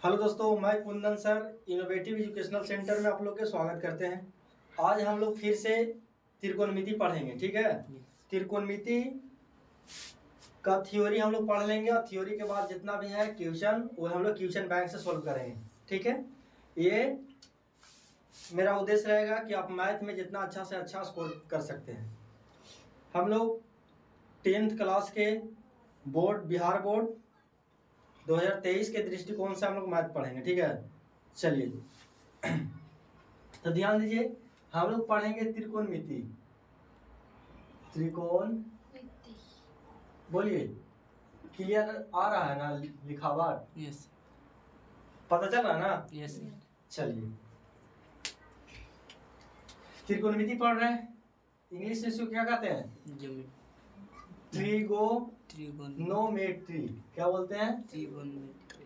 Hello दोस्तों, मैं Kundan sir innovative educational centre में आप लोग के स्वागत करते हैं। आज हम लोग फिर से त्रिकोणमिति पढ़ेंगे, ठीक है। त्रिकोणमिति का थ्योरी हम लोग पढ़ लेंगे और थ्योरी के बाद जितना भी है क्वेश्चन वो हम लोग क्वेश्चन बैंक से सोल्व करेंगे, ठीक है। ये मेरा उद्देश्य रहेगा कि आप मैथ में जितना अच्छा से अच्छा स्कोर कर सकते हैं। हम लोग 10th क्लास के बोर्ड बिहार बोर्ड 2023 के दृष्टिकोण से हम लोग मैथ पढ़ेंगे, ठीक है। चलिए तो ध्यान दीजिए, हम लोग पढ़ेंगे त्रिकोणमिति। त्रिकोण बोलिए, क्लियर आ रहा है ना लिखा हुआ? यस। पता चल रहा है ना? यस। चलिए, त्रिकोणमिति पढ़ रहे हैं। इंग्लिश में इसको क्या कहते हैं? ट्रिगोनोमेट्री। क्या बोलते हैं? ट्रिगोनोमेट्री,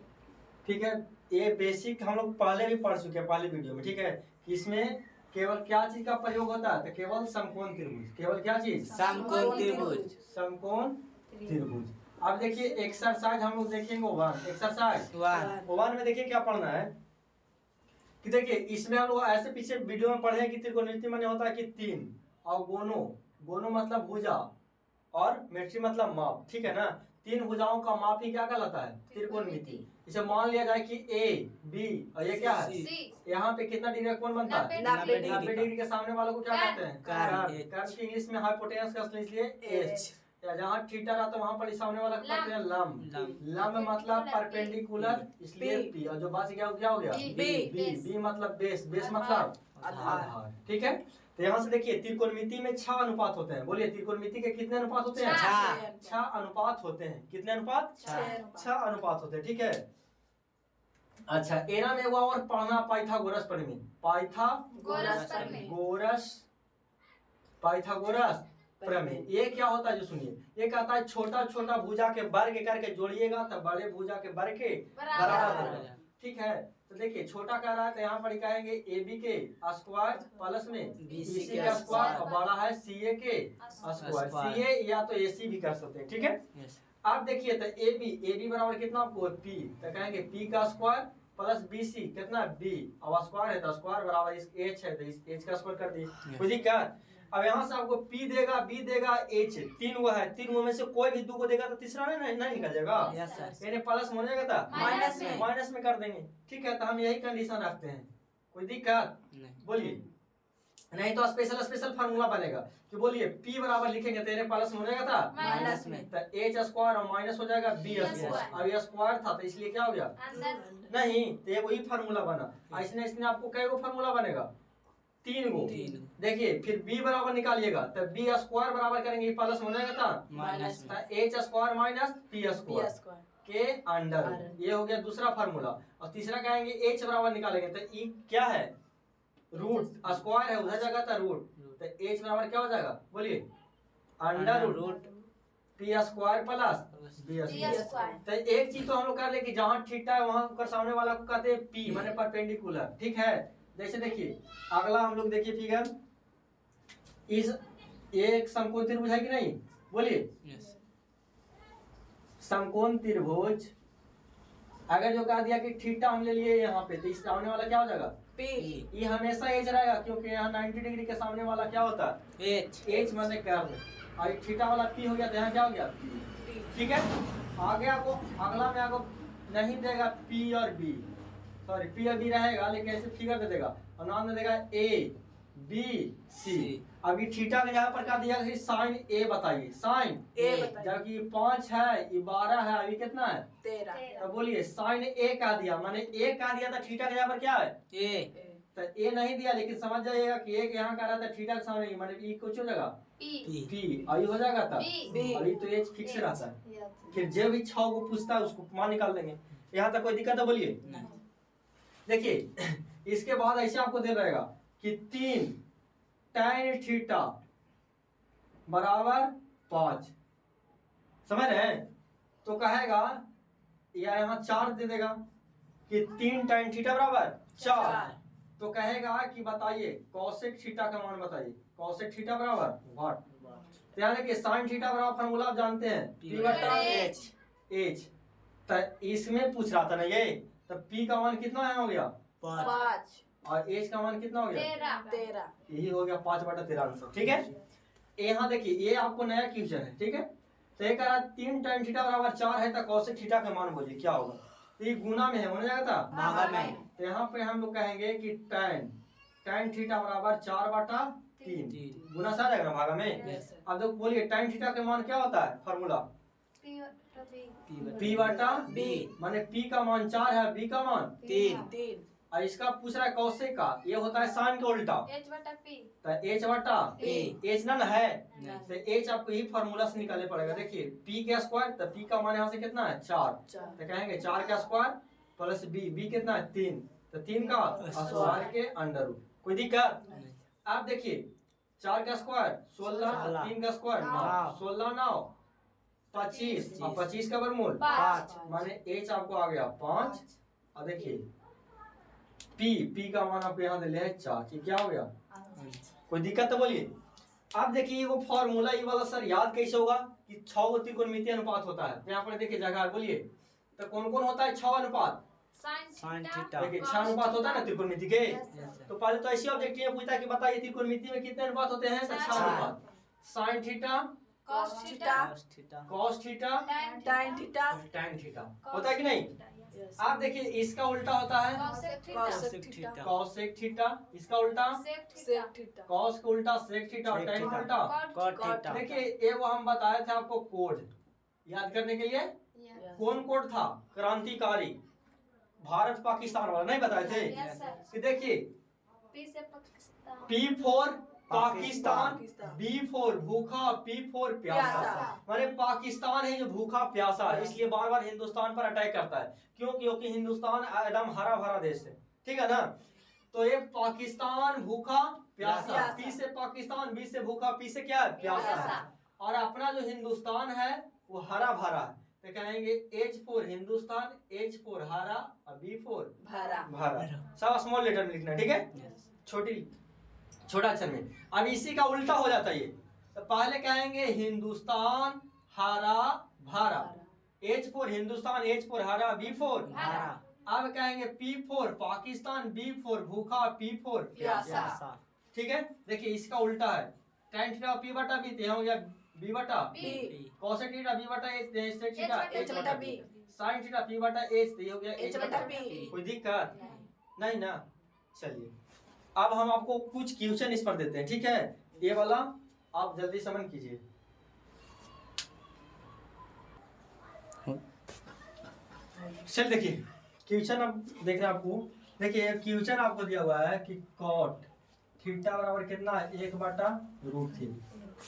ठीक है। ये बेसिक हम लोग पहले भी पढ़ चुके हैं पहले वीडियो में, ठीक है। इसमें केवल क्या चीज का प्रयोग होता है? तो केवल समकोण त्रिभुज। केवल क्या चीज? समकोण त्रिभुज। समकोण त्रिभुज। अब देखिए एक्सरसाइज हम लोग देखेंगे वन। एक्सरसाइज वन में देखिए क्या पढ़ना है कि देखिए इसमें हम लोग ऐसे पीछे वीडियो में पढ़े कि त्रिकोणमिति माने होता है कि तीन, और गोनो मतलब भुजा, और मेट्री मतलब माप, ठीक है ना। तीन भुजाओं का माप ही क्या कहलाता है? त्रिकोणमिति। इसे मान लिया जाए कि ए बी और ये क्या है? यहाँ पे कितना डिग्री कोण बनता है? 90 डिग्री के सामने वालों को क्या कहते हैं? कर्व की इंग्लिश में हाइपोटेनस का इसलिए एच। जहाँ थीटा रहता है वहां पर सामने वाला को कहते हैं लंब। लंब मतलब परपेंडिकुलर, इसलिए पी। और जो बच गया वो क्या हो गया? बी मतलब बेस। बेस मतलब आधार, ठीक है। तो यहाँ से देखिए त्रिकोणमिति में 6 अनुपात होते हैं। बोलिए त्रिकोणमिति के कितने अनुपात होते हैं? 6 अनुपात होते हैं। कितने अनुपात? 6 अनुपात होते हैं, ठीक है। अच्छा, एरा में हुआ और पढ़ना पाइथागोरस प्रमेय। पाइथागोरस प्रमेय ये क्या होता है? जो सुनिए, ये कहता है छोटा छोटा भुजा के वर्ग करके जोड़िएगा तो बड़े भुजा के वर्ग के बराबर होगा, ठीक है। तो देखिए छोटा कह रहा है तो यहाँ पर कहेंगे ए बी के स्क्वायर प्लस में BC के स्क्वायर, और बड़ा है CA के स्क्वायर। CA या तो AC भी कर सकते हैं, ठीक है। अब देखिए तो ए बी बराबर कितना आपको? P। तो कहेंगे P का स्क्वायर प्लस BC कितना? B। अब स्क्वायर है तो स्क्वायर बराबर इस H है तो इस H का स्क्वायर कर दिए। कोई दिक्कत? अब यहाँ से आपको P देगा, B देगा, H। तीन वो है, तीन वो में से कोई भी दो को देगा तो तीसरा नहीं निकल जाएगा। यानी प्लस हो जाएगा तो माइनस में कर देंगे, ठीक है। तो हम यही कंडीशन रखते हैं। कोई दिक्कत? बोलिए। नहीं तो स्पेशल फार्मूला बनेगा कि बोलिए P बराबर लिखेंगे तो ये प्लस हो जाएगा था माइनस में, तो H स्क्वायर और माइनस हो जाएगा B स्क्वायर। अब ये स्क्वायर था तो इसलिए क्या हो गया? नहीं, तो ये वही फार्मूला बना। ऐसे इसमें आपको कई गो फार्मूला बनेगा? 3 गो। देखिए फिर B बराबर निकालिएगा तो B स्क्वायर बराबर करेंगे प्लस हो जाएगा था minus, H square minus P square के अंडर। ये हो गया दूसरा फार्मूला। और तीसरा कहेंगे H बराबर निकालेंगे तो E क्या है? रूट। स्क्वायर है उधर जगह था रूट, तो H बराबर क्या हो जाएगा? बोलिए under root P square plus B square. तो एक चीज तो हम लोग कर ले कि जहां थीटा है वहां पर सामने वाला को कहते हैं P माने परपेंडिकुलर, ठीक है। जैसे देखिए अगला हम लोग देखिए फिगर, इस एक समकोण त्रिभुज है कि नहीं? बोलिए समकोण त्रिभुज अगर जो कह दिया कि थीटा हम ले लिए यहाँ पे तो इस सामने वाला क्या हो जाएगा? P। ये हमेशा एच रहेगा क्योंकि यहाँ 90 डिग्री के सामने वाला क्या होता है? H माने कर्व। और थीटा वाला P हो गया तो यहाँ क्या हो गया? P, ठीक है। आगे आपको अगला में आपको नहीं देगा P और B, सॉरी P और B रहेगा लेकिन ऐसे फिगर दे देगा और नाम दे देगा A B C। अभी थीटा के जगह पर क्या दिया कि साइन A बताइए, साइन A जबकि ये 5 है, ये 12 है, अभी कितना है? 13। तो बोलिए साइन A कह दिया माने A कह दिया तो थीटा के जगह पर क्या है? A। तो A नहीं दिया लेकिन समझ जाइएगा कि एक यहाँ कह रहा था थीटा के सामने माने E कुछ हो जाएगा P, अभी हो जाएगा था अभी तो H फिक्स रहता है। फिर जो भी 6 को पूछता है उसको मान निकाल लेंगे। यहाँ तक कोई दिक्कत है? बोलिए। देखिए इसके बाद ऐसे आपको दे रहेगा कि 3 tan थीटा बराबर 5, समझ रहे हैं? तो कहेगा या यहाँ 4 दे देगा कि 3 tan थीटा बराबर 4। तो कहेगा कि बताइए cosec थीटा का मान बताइए। cosec थीटा बराबर व्हाट? तो यहाँ देखिए sin थीटा बराबर फार्मूला आप जानते हैं P बटा H। तो इसमें पूछ रहा था ना ये तो पी का मान कितना यहाँ हो गया 5 और एच का मान कितना हो गया 13 यही हो गया 5/13 आंसर। ठीक है, यहाँ देखिए ये आपको नया क्वेश्चन है। ठीक है, तो ये कह रहा 3 tan थीटा बराबर 4 है तो cosec थीटा का मान बोलिए क्या होगा। तो ये गुना में है, होने जाएगा था भागा में। तो यहाँ पे हम लोग कहेंगे कि tan थीटा बराबर 4/3 गुना से आ जाएगा ना भागा में। यस सर अब देखो बोलिए tan थीटा का मान क्या होता है फॉर्मूला p बटा b माने p का मान 4 है, b का मान 3 3 और इसका पूछ रहा है cosec का, ये होता है sin का उल्टा तो h बटा h ना है तो h आपको यही फॉर्मूला से निकालने पड़ेगा। देखिए p का स्क्वायर तो p का मान यहाँ से कितना है 4 तो कहेंगे 4 का स्क्वायर प्लस b कितना है 3 तो 3 का स्क्वायर के अंडर रूट। कोई दिक्कत। आप देखिए 4 का स्क्वायर 16 3 का स्क्वायर 9 16 9 25 और 25 का वर्गमूल 5 माने h आपको आ गया 5 और देखिए p का मान आपको यहाँ दे ले 4 ये क्या हो गया। कोई दिक्कत तो बोलिए। आप देखिए वो फॉर्मूला ये वाला सर याद कैसे होगा कि 6 गो त्रिकोणमितीय अनुपात होता है। यहाँ पर देखिए जगह बोलिए तो कौन कौन होता है 6 अनुपात। sin थीटा देखिए 6 अनुपात होता है ना त्रिकोणमिति के। तो पहले तो ऐसी ऑब्जेक्टिव में पूछता कि बताइए त्रिकोणमिति में कितने अनुपात होते हैं तो 6 अनुपात। sin theta cos theta cos theta cos theta tan theta tan theta होता है कि नहीं। आप देखिए इसका उल्टा होता है cosec थीटा cosec थीटा, इसका उल्टा sec थीटा cos का उल्टा sec थीटा और tan का उल्टा cot थीटा देखिए ये वो हम बताए थे आपको कोड याद करने के लिए। कौन कोड था क्रांतिकारी भारत पाकिस्तान वाला नहीं बताए थे कि देखिए P4 पाकिस्तान, B4 भूखा, P4 प्यासा। माने पाकिस्तान है जो भूखा प्यासा है इसलिए बार बार हिंदुस्तान पर अटैक करता है। क्यों? क्योंकि हिंदुस्तान एकदम हरा भरा देश है। ठीक है ना। तो ये पाकिस्तान भूखा प्यासा, P से पाकिस्तान, B से भूखा, P से क्या है प्यासा। और अपना जो हिंदुस्तान है वो हरा भरा है तो कहेंगे H4 हिंदुस्तान, H4 हरा और B4 भरा। सब स्मॉल लेटर में लिखना है। ठीक है, छोटा अक्षर में। अब इसी का उल्टा हो जाता है ये तो पहले कहेंगे हिंदुस्तान हरा भरा, H4 हिंदुस्तान, H4 हरा, B4 हरा अब कहेंगे P4 पाकिस्तान, B4 भूखा, P4 प्यासा। ठीक है, देखिए इसका उल्टा है tan थीटा P बटा B तो हो गया B बटा cosec थीटा B बटा H sec थीटा H बटा B sin थीटा P बटा H तो हो गया H बटा B। कोई दिक्कत नहीं ना। चलिए अब हम आपको कुछ क्वेश्चन इस पर देते हैं। ठीक है, ये वाला आप जल्दी समझ कीजिए। चल देखिए क्वेश्चन अब देख रहे हैं आपको। देखिए क्वेश्चन आपको दिया हुआ है कि cot थीटा बराबर कितना है 1/√3।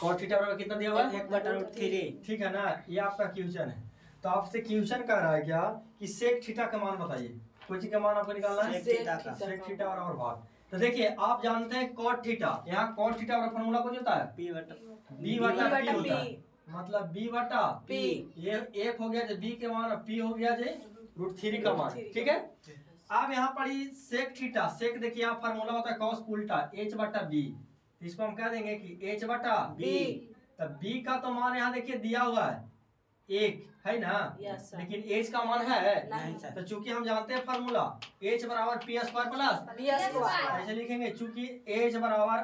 cot थीटा बराबर कितना दिया हुआ है 1/√3। ठीक है ना। ये आपका क्वेश्चन है तो आपसे क्वेश्चन कह रहा है क्या कि sec थीटा का मान बताइए। कोई चीज का मान आपको निकालना है sec थीटा का। sec थीटा बराबर भाग। तो देखिए आप जानते हैं cot थीटा, यहाँ cot थीटा बराबर फॉर्मूला कुछ होता है p बटा b बटा बटा p होता है। p। मतलब b बटा p ये एक हो गया जो b के मान, p हो गया जो √3 का मान। ठीक है, अब यहाँ पर ही sec थीटा, sec देखिए यहाँ फॉर्मूला होता है cos उल्टा h बटा b। इसको हम कह देंगे कि h बटा b तो b का तो मान यहाँ देखिए दिया हुआ है 1 है ना। Yes, sir. लेकिन h का मान है नहीं सर तो चूंकि हम जानते हैं फॉर्मूला h बराबर p square plus b square ऐसे लिखेंगे चूंकि h बराबर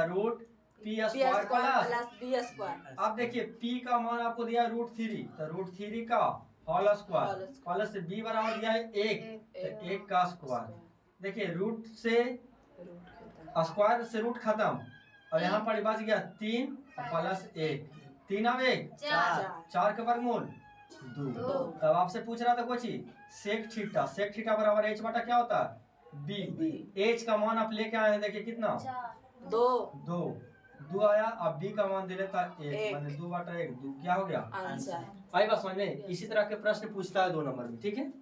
√p square plus b square. अब देखिए p का मान आपको दिया है √3 तो √3 का होल स्क्वायर प्लस b बराबर दिया है 1 तो 1 का स्क्वायर। देखिए रूट से स्क्वायर से रूट खत्म और यहाँ पर बच गया 3 प्लस 1 3 अब 1 4 का वर्गमूल 2। तब आपसे पूछ रहा था कुछ ही sec थीटा बराबर h बटा क्या होता है b। h का मान आप लेके आए हैं देखिए कितना 2 आया। अब b का मान दे लेता 1 माने 2/1 2 क्या हो गया आंसर। आई बात समझ में। इसी तरह के प्रश्न पूछता है 2 नंबर में। ठीक है,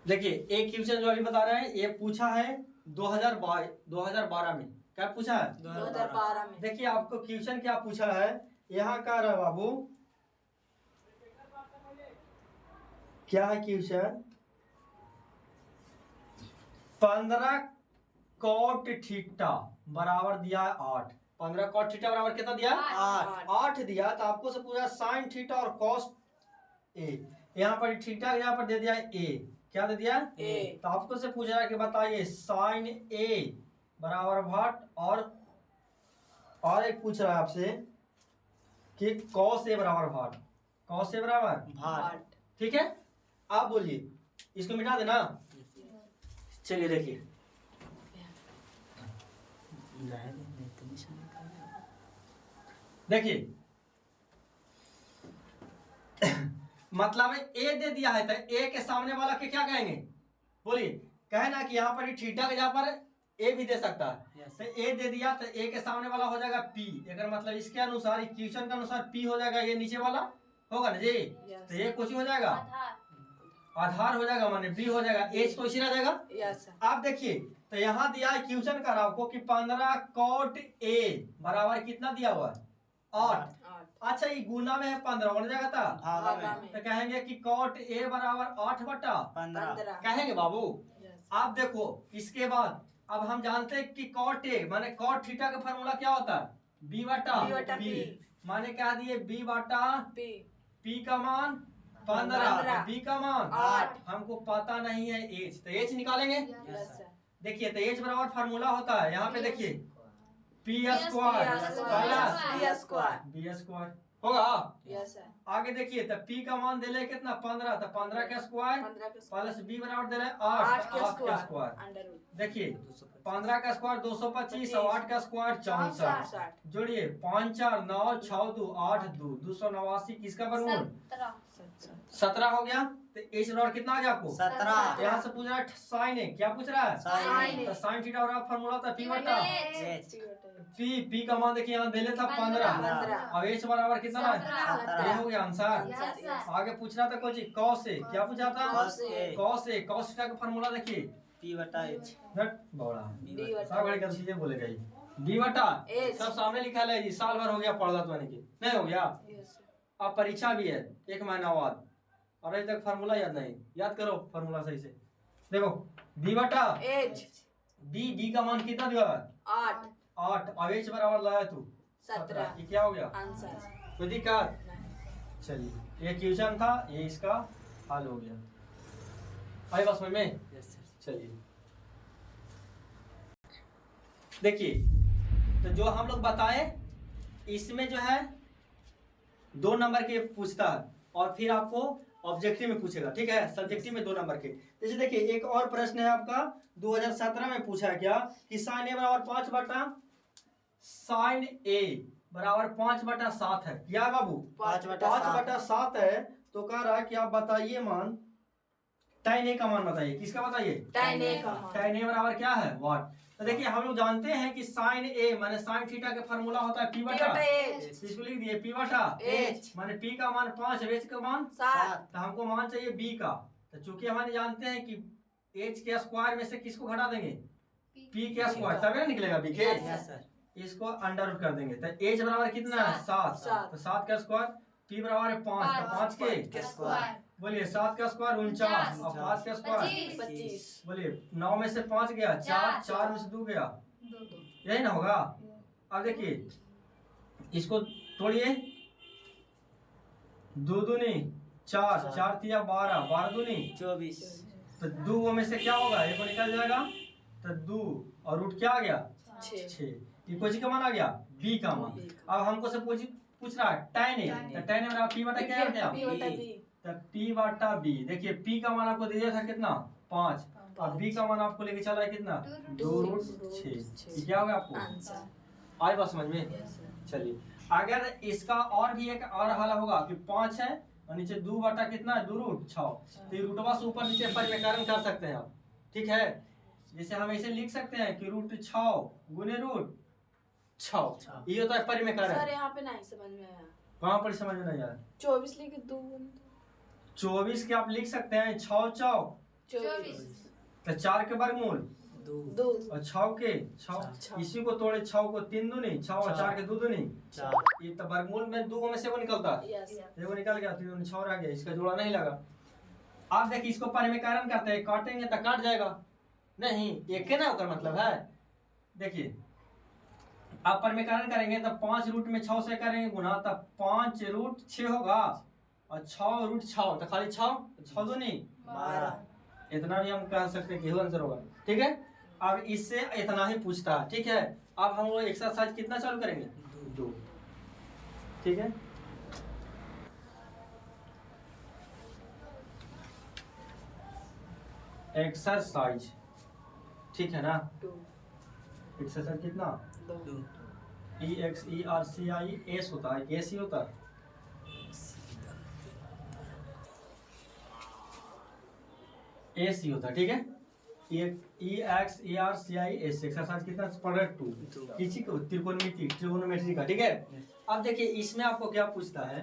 देखिए एक क्वेश्चन जो अभी बता रहे हैं ये पूछा है 2012 में। क्या पूछा है 2012 में। देखिए आपको क्वेश्चन क्या पूछा है यहाँ का रहा बाबू, क्या है क्वेश्चन 15 cot थीटा बराबर दिया है 8 15 cot थीटा बराबर कितना दिया? 8 दिया। तो आपको से पूछा साइन थीटा और कॉस ए। यहाँ पर थीटा यहाँ पर दे दिया ए, क्या दे दिया? ए। तो आपको से पूछ रहा है कि बताइए साइन ए बराबर भाट और एक पूछ रहा है आपसे कि कॉस ए बराबर भाट। कॉस ए बराबर भाट। ठीक है, आप बोलिए इसको मिटा देना। चलिए देखिए, देखिए मतलब ए दे दिया है तो ए के सामने वाला के क्या कहेंगे? बोलिए, कहे ना कि यहाँ पर थीटा के जहाँ पर ए भी दे सकता है। तो ए दे दिया तो ए के सामने वाला हो जाएगा पी। अगर मतलब इसके अनुसार इक्वेशन के अनुसार पी हो जाएगा, ये नीचे वाला होगा ना जी। तो ये कुछ हो जाएगा, आधार हो जाएगा, माने बी हो जाएगा, एच तो इसी रह जाएगा। यस आप देखिए तो यहाँ दिया है क्वेश्चन कर आपको कि 15 कॉट ए बराबर कितना दिया हुआ है? 8। अच्छा ये गुना में है 15 बन जाएगा था। भागा में तो कहेंगे कि कॉट ए बराबर 8/15 कहेंगे बाबू। आप देखो इसके बाद अब हम जानते हैं कि कॉट ए माने कॉट थीटा का फार्मूला क्या होता है? बी बटा पी। माने क्या दिए? बी बटा पी का मान 15, बी का मान 8। हमको पता नहीं है एच, तो एच निकालेंगे। देखिए तो एच बराबर फार्मूला होता है, यहाँ पे देखिए P square plus B square होगा। आगे देखिए तो पी का मान दिले कितना? 15। तो 15 का स्क्वायर प्लस बी बराबर दिले 8 का स्क्वायर। देखिए 15 का स्क्वायर 225 और 8 का स्क्वायर 64। जोड़िए 5 4 9 6 2 8 2 289। किसका वर्गमूल? 17 हो गया। तो एच बराबर कितना आ गया आपको? 17। यहाँ से पूछ रहा है साइन है, क्या पूछ रहा है? साइन। तो साइन थीटा बराबर फार्मूला था पी बटा एच। पी का मान देखिए यहाँ दिले था 15 और एच बराबर कितना है? 17। ये हो गया आंसर। आगे पूछ रहा था कोई कॉस ए, क्या पूछा था? Cos A. कॉस थीटा का फार्मूला देखिए पी बटा एच। नट बड़ा बी बटा सब बड़ी गलती है बोलेगा ये। बी बटा एच। सब सामने लिखा है जी, साल भर हो गया पढ़ तो नहीं हो गया। अब परीक्षा भी है 1 महीना बाद और अभी तक फार्मूला याद नहीं। याद करो फार्मूला सही से। देखो बी बटा एच। बी का मान कितना दिया है? 8 और एच बराबर लाया तू 17। ये क्या हो गया? आंसर। कोई दिक्कत? चलिए ये क्वेश्चन था, ये इसका हल हो गया। आई बस में चलिए देखिए तो जो हम लोग बताए इसमें जो है 2 नंबर के पूछता है और फिर आपको ऑब्जेक्टिव में पूछेगा, ठीक है। सब्जेक्टिव में 2 नंबर के। जैसे देखिए एक और प्रश्न है आपका 2017 में पूछा है क्या कि साइन ए बराबर 5/7 है। क्या बाबू? 5/7 है। तो कह रहा है कि आप बताइए मान tan ए का मान बताइए। किसका बताइए? tan ए का मान। tan ए बराबर क्या है? वाट। तो देखिए हम लोग जानते हैं कि साइन ए माने साइन थीटा का फार्मूला होता है पी बटा एच। इसको लिख दिए पी बटा एच माने पी का मान 5 एच का मान 7। तो हमको मान चाहिए बी का। तो चूंकि हम जानते हैं कि एच के स्क्वायर में से किसको घटा देंगे? पी के स्क्वायर, तभी ना निकलेगा बी के। Yes sir. इसको अंडर रूट कर देंगे तो एच बराबर कितना है? 7। तो 7 का स्क्वायर पी बराबर है 5 तो 5 के स्क्वायर। बोलिए 7 का स्क्वायर 49 और 5 का स्क्वायर 25। बोलिए 9 में से 5 गया 4, 4 में से 2 गया, यही ना होगा। अब देखिए इसको तोड़िए 2 दूनी 4, 4 तिया 12, 12 दूनी 24। तो 2 में से क्या होगा? एक निकल जाएगा तो 2 और रूट क्या आ गया? 6। ये कोई का मान आ गया? बी का मान। अब हमको से पूछ रहा है tan ए, तो tan ए बराबर पी बटा क्या है? तो पी बटा बी। देखिए पी का मान आपको दिया था कितना? 5 और बी का मान आपको लेके चला है कितना? 2√6। क्या हो गया आपको? आए बात समझ में? चलिए अगर इसका और भी एक और हल होगा कि 5 है और नीचे 2 बटा कितना है? 2√6। तो ये रूटवा से ऊपर नीचे परिमेकरण कर सकते हैं आप, ठीक है। जैसे हम ऐसे लिख सकते हैं कि √6 गुने √6, ये होता है परिमेकरण। सर यहाँ पे नहीं समझ में आया। कहाँ पर समझ में नहीं आया? 24 लिख 2 24 के आप लिख सकते हैं 6 चौक 24 तो 4 के वर्गमूल 2 और 6 के 6। इसी को तोड़े 6 को 3 दूनी 6 और 4 के 2 दूनी 4। ये तो वर्गमूल में 2 में से वो निकलता है, देखो निकल गया 3 दूनी 6 रह गया, इसका जोड़ा नहीं लगा। आप देखिए इसको परिमेकरण करते हैं, काटेंगे तो काट जाएगा नहीं, एक के ना होकर मतलब है। देखिए आप परमीकरण करेंगे तो 5 रूट में 6 से करेंगे गुना, तब 5 रूट 6 होगा और 6 रूट 6, तो खाली 6 दो नहीं 12। इतना भी हम कह सकते हैं कि यही आंसर होगा। ठीक है, अब इससे इतना ही पूछता है। ठीक है, अब हम लोग एक्सरसाइज कितना चालू करेंगे? 2। ठीक है, एक्सरसाइज, ठीक है ना? 2 एक्सरसाइज कितना? 2 EXERCIS होता है, एस ही होता है। एस ही होता है। ठीक है, EXERCIS एक्सरसाइज कितना पढ़ रहे? 2। किसी को त्रिकोणमिति का। ठीक है, अब देखिए इसमें आपको क्या पूछता है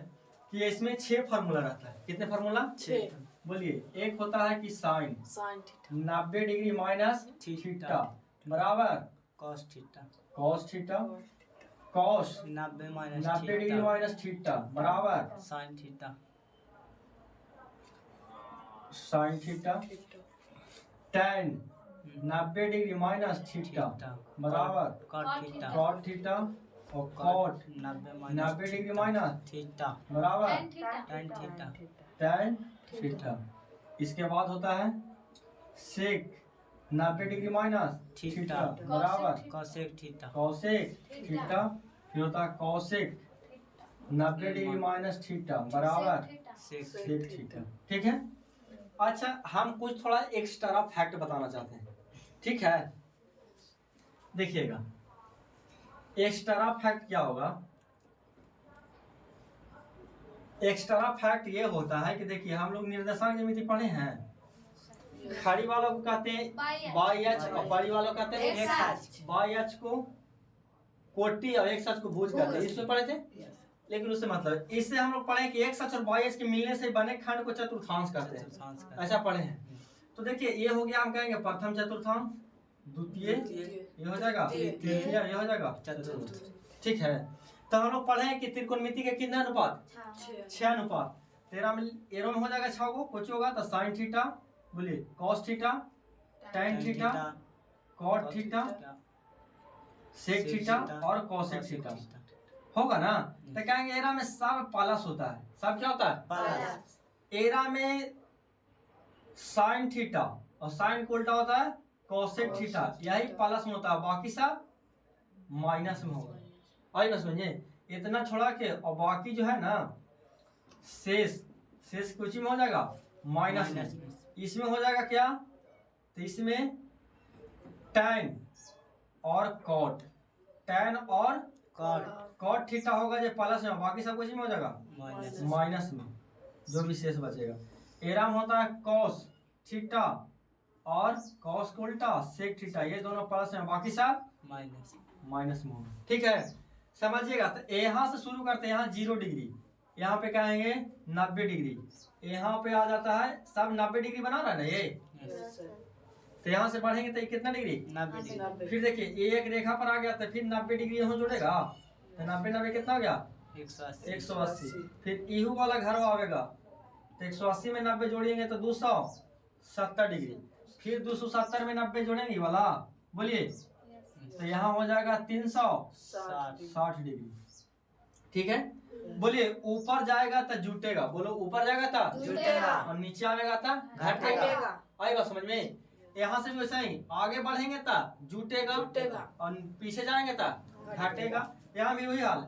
कि इसमें 6 फार्मूला रहता है। कितने फार्मूला? 6 बोलिए। एक होता है कि sine sin theta 90 degree minus theta बराबर cos theta cos theta, cos 90 90 degree minus theta बराबर sin theta sine theta, tan 90 degree minus theta बराबर cot थीटा कॉट थीटा और कॉट 90 डिग्री माइनस थीटा बराबर tan थीटा tan थीटा। इसके बाद होता है sec 90 degree minus theta बराबर cosec theta cosec theta. फिर होता है कॉसेक 90 डिग्री माइनस थीटा बराबर sec सेक थीटा। ठीक है, अच्छा हम कुछ थोड़ा एक्स्ट्रा फैक्ट बताना चाहते हैं। ठीक है, देखिएगा एक्स्ट्रा फैक्ट क्या होगा। एक्स्ट्रा फैक्ट ये होता है कि देखिए हम लोग निर्देशांक ज्यामिति पढ़े हैं। खड़ी वालों को कहते हैं बाई एच और बड़ी वालों को कहते हैं एक्स बाई एच को कोटि और एक सच को भुज कहते हैं। इसमें पढ़े थे, लेकिन उससे मतलब इससे हम लोग पढ़े कि एक सच और बाई एच के मिलने से बने खंड को चतुर्थांश कहते हैं। ऐसा पढ़े हैं। तो देखिए ये हो गया, हम कहेंगे प्रथम चतुर्थांश, द्वितीय ये हो जाएगा, तृतीय ये हो जाएगा, चतुर्थ। ठीक है, तो हम लोग पढ़े हैं कि त्रिकोणमिति के कितने अनुपात? 6 अनुपात। 13 में एरो में हो जाएगा 6 को, कुछ होगा तो साइन थीटा, बोलिए cos theta, tan theta, cot theta, sec theta और कॉसेक थीटा होगा ना। तो कहेंगे एरा में सब प्लस होता है। सब क्या होता है? प्लस। एरा में साइन थीटा और साइन को उल्टा होता है कॉसेक थीटा, यही प्लस में होता है, बाकी सब माइनस में होगा। आई ना समझे? इतना छोड़ा के और बाकी जो है ना शेष कुछ में हो जाएगा माइनस में। इसमें हो जाएगा क्या? तो इसमें tan और cot, tan और cot थीटा होगा जो प्लस में, बाकी सब कुछ में हो जाएगा माइनस में, जो भी शेष बचेगा। एरा में होता है cos थीटा और cos को उल्टा sec थीटा, ये दोनों प्लस में, बाकी सब माइनस में होगा। ठीक है, समझिएगा। तो यहाँ से शुरू करते हैं, यहाँ 0 डिग्री, यहाँ पे कहेंगे 90 डिग्री, यहाँ पे आ जाता है सब 90 डिग्री बना रहा है ना ये। तो यहाँ से बढ़ेंगे तो ये कितना डिग्री? 90 डिग्री। फिर देखिए ये एक रेखा पर आ गया तो फिर 90 डिग्री यहाँ जुड़ेगा, तो 90 कितना हो गया? 180। फिर इहू वाला घर आवेगा तो 180 में 90 जोड़ेंगे तो 270 डिग्री। फिर 270 में 90 जोड़ेंगे वाला, बोलिए, तो यहाँ हो जाएगा 360 डिग्री। ठीक है, बोलिए ऊपर जाएगा तो जुटेगा, बोलो ऊपर जाएगा तो जुटेगा और नीचे आएगा तो घटेगा। आई बात समझ में? यहाँ से भी वैसा ही, आगे बढ़ेंगे तो जुटेगा और पीछे जाएंगे तो घटेगा। यहाँ भी वही हाल,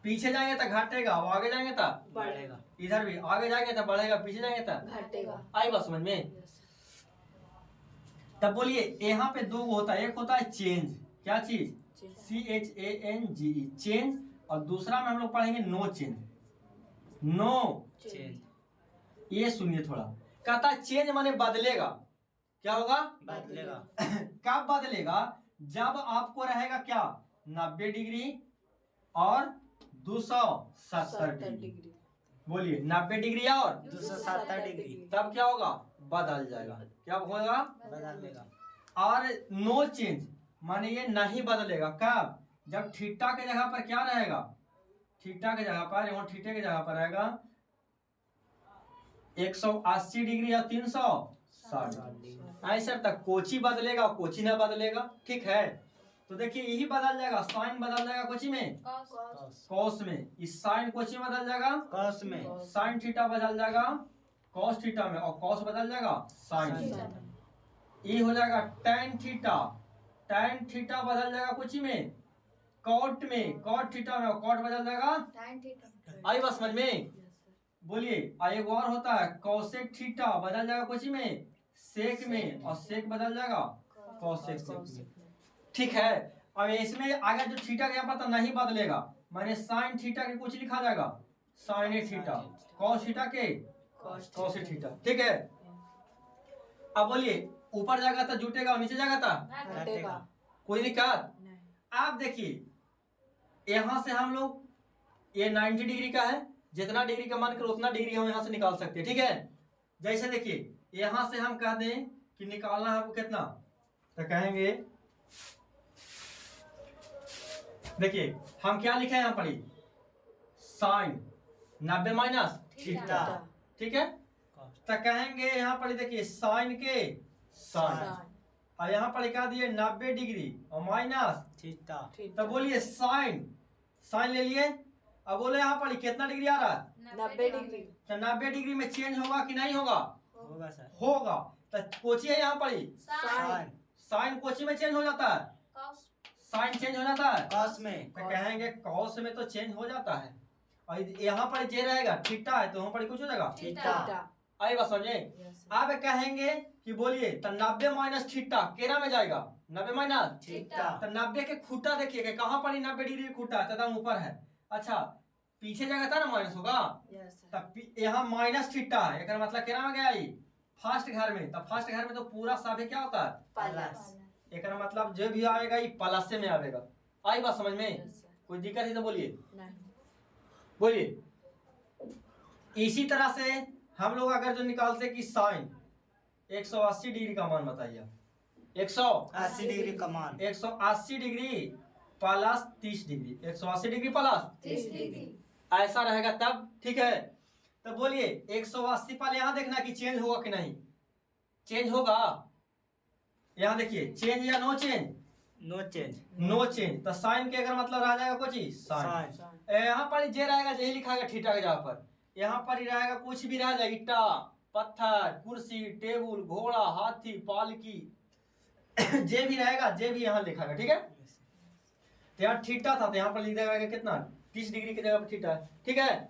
पीछे जाएंगे तो घटेगा और आगे जाएंगे तो बढ़ेगा। इधर भी आगे जाएंगे तो बढ़ेगा, पीछे जाएंगे तो घटेगा। आई बात समझ में? तब बोलिए यहाँ पे दो होता है, एक होता है चेंज, क्या चीज? CHANGE चेंज, और दूसरा में हम लोग पढ़ेंगे नो चेंज। No change. ये सुनिए थोड़ा, कहता है चेंज माने बदलेगा। क्या होगा? बदलेगा। कब बदलेगा? जब आपको रहेगा क्या? 90 डिग्री और 270 डिग्री। बोलिए 90 डिग्री और 270 डिग्री। तब क्या होगा? बदल जाएगा। क्या होगा? बदलेगा। और नो चेंज माने ये नहीं बदलेगा। कब? जब थीटा के जगह पर क्या रहेगा? थीटा के जगह पर, यहाँ थीटे के जगह पर रहेगा 180 डिग्री या 360 डिग्री। ऐसा तक कोची बदलेगा, कोची ना बदलेगा। ठीक है, तो देखिए यही बदल जाएगा, साइन बदल जाएगा कोची में कॉस में, इस साइन कोची में बदल जाएगा कॉस में, साइन थीटा बदल जाएगा कॉस थीटा में, और कॉस बदल जाएगा साइन थीटा में। ये हो जाएगा tan थीटा, tan थीटा बदल जाएगा कुछ में कॉट में, कॉट थीटा में, और कॉट बदल जाएगा आई बस समझ में। बोलिए एक और होता है कॉसेक थीटा, बदल जाएगा कुछ में सेक में, और सेक बदल जाएगा कॉसेक सेक में। ठीक है, अब इसमें आगे जो थीटा का पता नहीं बदलेगा, माने साइन थीटा के कुछ लिखा जाएगा साइन थीटा, कॉस थीटा के कॉस थीटा। ठीक है, अब बोलिए ऊपर जाएगा तो जुटेगा और नीचे जाएगा तो घटेगा। कोई दिक्कत? आप देखिए यहां से हम लोग ये 90 डिग्री का है, जितना डिग्री का मान करो उतना डिग्री हम यहां से निकाल सकते हैं। ठीक है, जैसे देखिए यहां से हम कह दें कि निकालना है आपको कितना, तो कहेंगे देखिए हम क्या लिखे यहाँ पर साइन 90 माइनस थीटा। ठीक है, तो कहेंगे यहाँ पर देखिए साइन के साइन, और यहाँ पर लिखा दिए 90 डिग्री और माइनस थीटा। तो बोलिए साइन, साइन ले लिए। अब बोले यहाँ पर कितना डिग्री आ रहा है 90 डिग्री। तो 90 डिग्री में चेंज होगा कि नहीं होगा? होगा सर। होगा। तो कोची है यहाँ पर साइन, साइन कोची में चेंज हो जाता है, साइन चेंज हो जाता है कॉस में, तो कहेंगे कॉस में तो चेंज हो जाता है, और यहाँ पर जे रहेगा थीटा है तो यहाँ पर कुछ हो जाएगा थीटा। आई बात समझे। अब कहेंगे कि बोलिए तो 90 माइनस थीटा केरा में जाएगा 90 माइनस थीटा। तो 90 के खूटा देखिए कहाँ पर 90 डिग्री खूटा है, एकदम ऊपर है। अच्छा पीछे जगह था ना माइनस होगा, तब यहाँ माइनस थीटा है, एक मतलब केरा में गया ये फर्स्ट घर में, तब फर्स्ट घर में तो पूरा साफे क्या होता है प्लस। एक मतलब जो भी आएगा ये प्लस से में आएगा। आई बात समझ में? कोई दिक्कत है तो बोलिए, बोलिए। इसी तरह से हम लोग अगर जो निकालते कि साइन 180 डिग्री का मान बताइए, 80 डिग्री का मान 180 degree plus 30 degree, 180 degree plus 30 degree ऐसा रहेगा तब। ठीक है, तो बोलिए 180 पहले यहाँ देखना कि चेंज होगा कि नहीं, चेंज होगा। यहाँ देखिए चेंज या no change, no change, no change. तो साइन के अगर मतलब रह जाएगा कुछ साइन, यहाँ पर जे रहेगा यही लिखा गया थीटा के जगह पर, यहाँ पर ही रहेगा कुछ भी रह जाएगा, ईटा पत्थर कुर्सी टेबुल घोड़ा हाथी पालकी जे भी रहेगा जे भी यहाँ लिखा गया। ठीक है, तो यहाँ थीटा था तो यहाँ पर लिख देगा कितना 30 डिग्री की जगह पर थीटा है। ठीक है,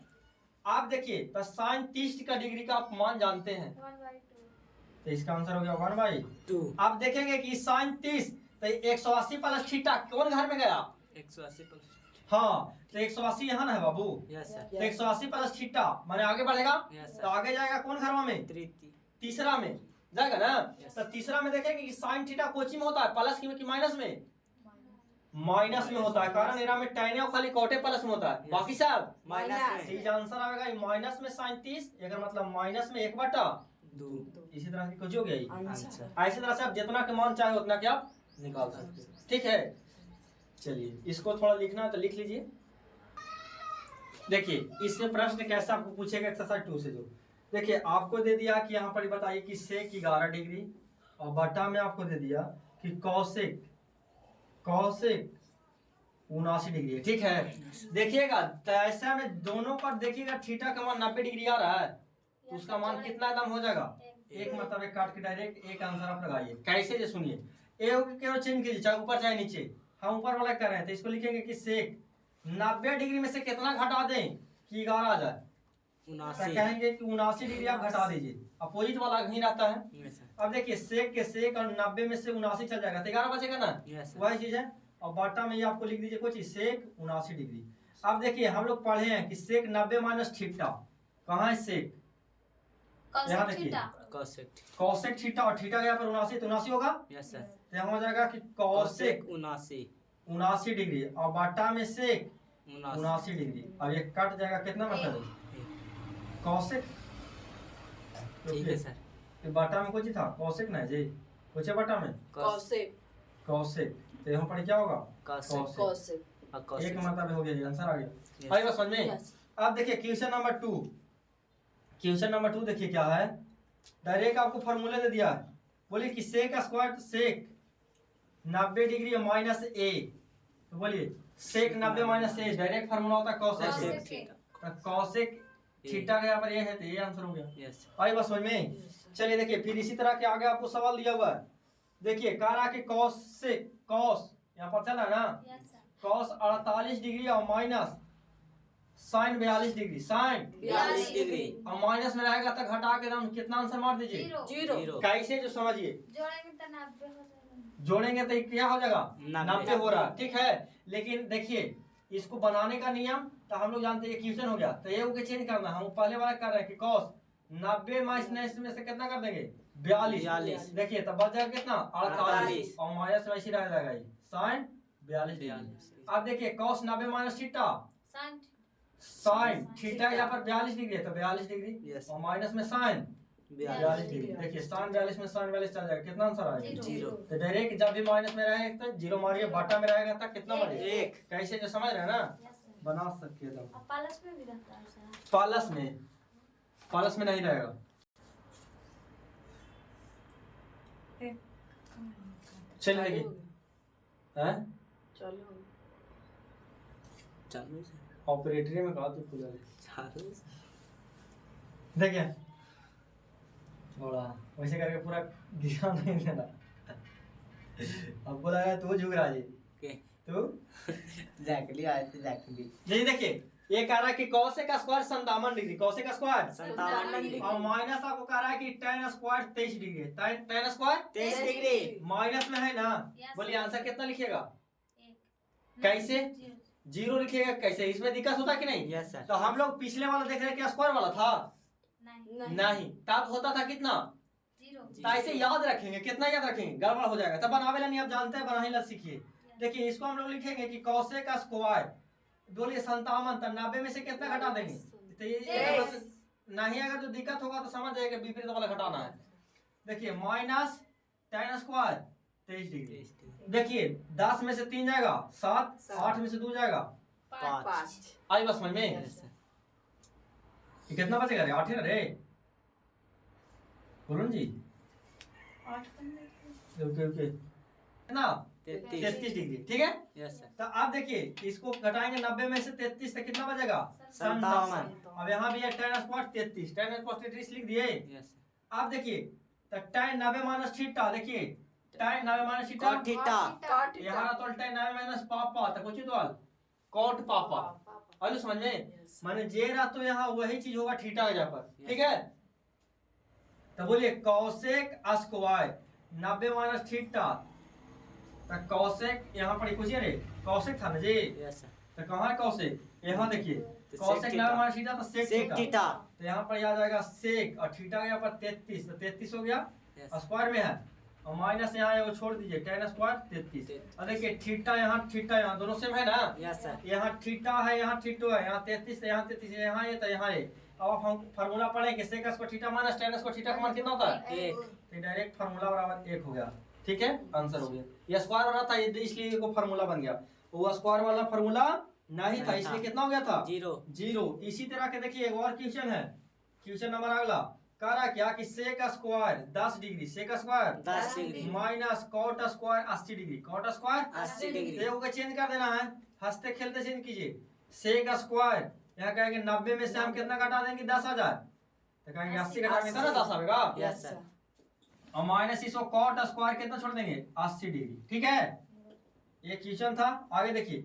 आप देखिए तो साइन 30 का डिग्री का आप मान जानते हैं, तो इसका आंसर हो गया 1/2। आप देखेंगे कि साइन 30 तो 180 प्लस थीटा कौन घर में गया 180 प्लस। हाँ, तो 180 यहाँ ना है बाबू, यस सर। तो 180 प्लस थीटा माने आगे बढ़ेगा, यस तो सर। आगे जाएगा कौन घरवा में तीसरा में जाएगा ना। Yes. तो तीसरा में देखेंगे कि साइन थीटा कोची में होता है प्लस की माइनस में, माइनस में होता है, कारण एरा में tan और खाली कोटे प्लस में होता है। Yes. बाकी सब माइनस सही आंसर आएगा माइनस में साइन 30, अगर मतलब माइनस में 1/2। इसी तरह से कुछ हो गया ये। आंसर। ऐसी तरह से आप जितना के मान चाहे उतना के आप निकाल सकते हैं। ठीक है, चलिए इसको थोड़ा लिखना है तो लिख लीजिए। देखिए इससे प्रश्न कैसे आपको पूछेगा एक्सरसाइज 2 से। जो देखिए आपको दे दिया कि यहाँ पर बताइए कि सेक 11 डिग्री, और बटा में आपको दे दिया कि कौशिक 79 डिग्री है। ठीक है, देखिएगा तो ऐसा में दोनों पर देखिएगा थीटा का मान 90 डिग्री आ रहा है, तो उसका मान कितना एकदम हो जाएगा एक, मतलब एक काट के डायरेक्ट एक आंसर आप लगाइए। कैसे जो सुनिए क्यों चेंज कीजिए, चाहे ऊपर चाहे नीचे, हम ऊपर वाला कर रहे हैं तो इसको लिखेंगे कि सेक 90 डिग्री में से कितना घटा दें कि 11 आ जाए, तो कहेंगे कि 79 डिग्री आप घटा दीजिए, अपोजिट वाला ही रहता है। अब देखिए सेक के सेक और 90 में से 79 चल जाएगा तो 11 बचेगा ना, वही चीज है। और बाटा में ये आपको लिख दीजिए कुछ सेक 79 डिग्री। अब देखिए हम लोग पढ़े हैं कि सेक 90 माइनस थीटा, कहाँ है सेक, यहाँ देखिए कौशिक थीटा, और थीटा यहाँ पर 79 तो 79 होगा, तो यहाँ हो जाएगा कि कौशिक 79 डिग्री, और बाटा में सेक 79 डिग्री। अब ये कट जाएगा कितना मतलब कौशिक, ठीक है सर। तो बाटा में कुछ था कौशिक ना जी, कुछ है बाटा में कौशिक, तो यहाँ पर क्या होगा कौशिक। एक मतलब हो गया, आंसर आ गया। आई बात समझ में। अब देखिए क्वेश्चन नंबर 2, क्वेश्चन नंबर 2 देखिए क्या है, डायरेक्ट आपको फॉर्मूला दे दिया है। बोलिए कि sec square sec 90 degree minus a, तो बोलिए sec 90 minus a direct formula होता है कॉसेक Cosec ए। थीटा। तो कॉसेक थीटा का यहाँ पर ये है, तो ये आंसर हो गया। यस आई बात समझ में? चलिए देखिए फिर इसी तरह के आगे आपको सवाल दिया हुआ है। देखिए कह रहा कि कॉस यहाँ पर चला ना, कॉस 48 डिग्री और minus sine 42 degree, sine 42 degree और माइनस में रहेगा तो घटा के दाम कितना आंसर मार दीजिए। जीरो। जीरो कैसे जो समझिए, जोड़ेंगे तो 90 हो जाएगा। जोड़ेंगे तो क्या हो जाएगा 90 90 हो रहा है, ठीक है। लेकिन देखिए इसको बनाने का नियम तो हम लोग जानते हैं क्वेश्चन हो गया, तो ये को चेंज करना है। हम पहले वाला कर रहे हैं कि cos 90 माइनस में से कितना कर देंगे 42। देखिए तब बच जाएगा कितना 48 और माइनस वैसे रह जाएगा ये साइन 42 डिग्री। अब देखिए cos 90 minus theta, sine sine theta यहाँ पर 42 डिग्री है तो 42 डिग्री यस और माइनस में साइन 42 डिग्री। देखिए साइन 42 में साइन 42 चल जाएगा, कितना आंसर आएगा जीरो तो डायरेक्ट जब भी माइनस में रहेगा तो जीरो मारिए, बाटा में रहेगा तो कितना मारिए एक। कैसे जो समझ रहे हैं ना यस सर। बना सकते हैं। अब पालस में भी रहता है सर। पालस में नहीं रहेगा। चलिए देखिए हैं चलो चालू से ऑपरेटरी में कहा तो खुला है। चालू से देखिए थोड़ा वैसे करके पूरा गिरा नहीं देना। अब बोला है तू झुक रहा जी के तू जैकली आए थे जैकली जी। देखिए ये कह रहा है कि cosec का स्क्वायर 57 डिग्री, cosec का स्क्वायर 57 डिग्री और माइनस आपको कह रहा है कि tan स्क्वायर 23 डिग्री है। tan स्क्वायर 23 डिग्री माइनस में है ना, Yes, बोलिए आंसर कितना लिखिएगा एक कैसे? जीरो। जीरो लिखिएगा कैसे, इसमें दिक्कत होता कि नहीं? यस सर तो हम लोग पिछले वाला देख रहे हैं क्या स्क्वायर वाला था नहीं नहीं, तब होता था कितना, जीरो। तो ऐसे याद रखेंगे, कितना याद रखेंगे गड़बड़ हो जाएगा, तब बनावेला नहीं आप जानते हैं, बना ही ला सीखिए। देखिए इसको हम लोग लिखेंगे कि cosec का स्क्वायर बोलिए 57, तो 90 में से कितना घटा देंगे तो ये नहीं, अगर जो दिक्कत होगा तो समझ जाएगा विपरीत वाला घटाना है। देखिए माइनस tan स्क्वायर 23 डिग्री। देखिए 10 में से 3 जाएगा 7, 8 में से 2 जाएगा 5 आई बस समझ में? यस सर ये कितना बचेगा रे 8 है ना रे, बोलो जी। ओके ओके कितना 33 डिग्री, ठीक है। यस सर तो आप देखिए इसको घटाएंगे 90 में से 33 तो कितना बचेगा 57। अब यहाँ भी है tan स्क्वायर 33, tan स्क्वायर 33 लिख दिए। यस सर आप देखिए तो tan 90 माइनस थीटा, देखिए tan 90 minus theta cot theta यहाँ तो tan 90 माइनस पापा तो कुछ तो cot पापा आलू समझ में, माने जे रहा तो यहाँ वही चीज होगा थीटा के जगह पर, ठीक है। तो बोलिए cosec स्क्वायर 90 माइनस थीटा, तो cosec यहाँ पर पूछिए रे cosec था ना जी, यस सर तो कहाँ है cosec, यहाँ देखिए तो cosec sec 90 माइनस थीटा तो sec सेक थीटा, थीटा तो यहाँ पर आ जाएगा sec और थीटा के यहाँ पर 33, तो 33 हो गया यस स्क्वायर में है और माइनस यहाँ है वो छोड़ दीजिए tan स्क्वायर 33। और देखिए थीटा यहाँ दोनों सेम है ना, यस सर यहाँ थीटा है यहाँ थीटो है, यहाँ 33 है यहाँ 33 है, यहाँ ये तो यहाँ ये। अब हम फार्मूला पढ़े कि sec square theta minus tan square theta का मान कितना होता है एक तो डायरेक्ट फार्मूला बराबर 1 हो गया, ठीक है आंसर हो गया। ये स्क्वायर वाला था ये इसलिए वो फार्मूला बन गया, वो स्क्वायर वाला फार्मूला नहीं था इसलिए कितना हो गया था जीरो। इसी तरह के देखिए एक और क्वेश्चन है, क्वेश्चन नंबर अगला कह रहा क्या कि sec square 10 degree, sec square 10 degree minus cot square 80 degree, cot square 80 degree को चेंज कर देना है, हंसते खेलते चेंज कीजिए। sec स्क्वायर यहाँ कहेंगे 90 में से हम कितना घटा देंगे 10,000, तो कहेंगे 80 घटाएंगे तो ना 10 आएगा यस सर और माइनस इसको cot स्क्वायर कितना छोड़ देंगे 80 डिग्री, ठीक है। ये क्वेश्चन था, आगे देखिए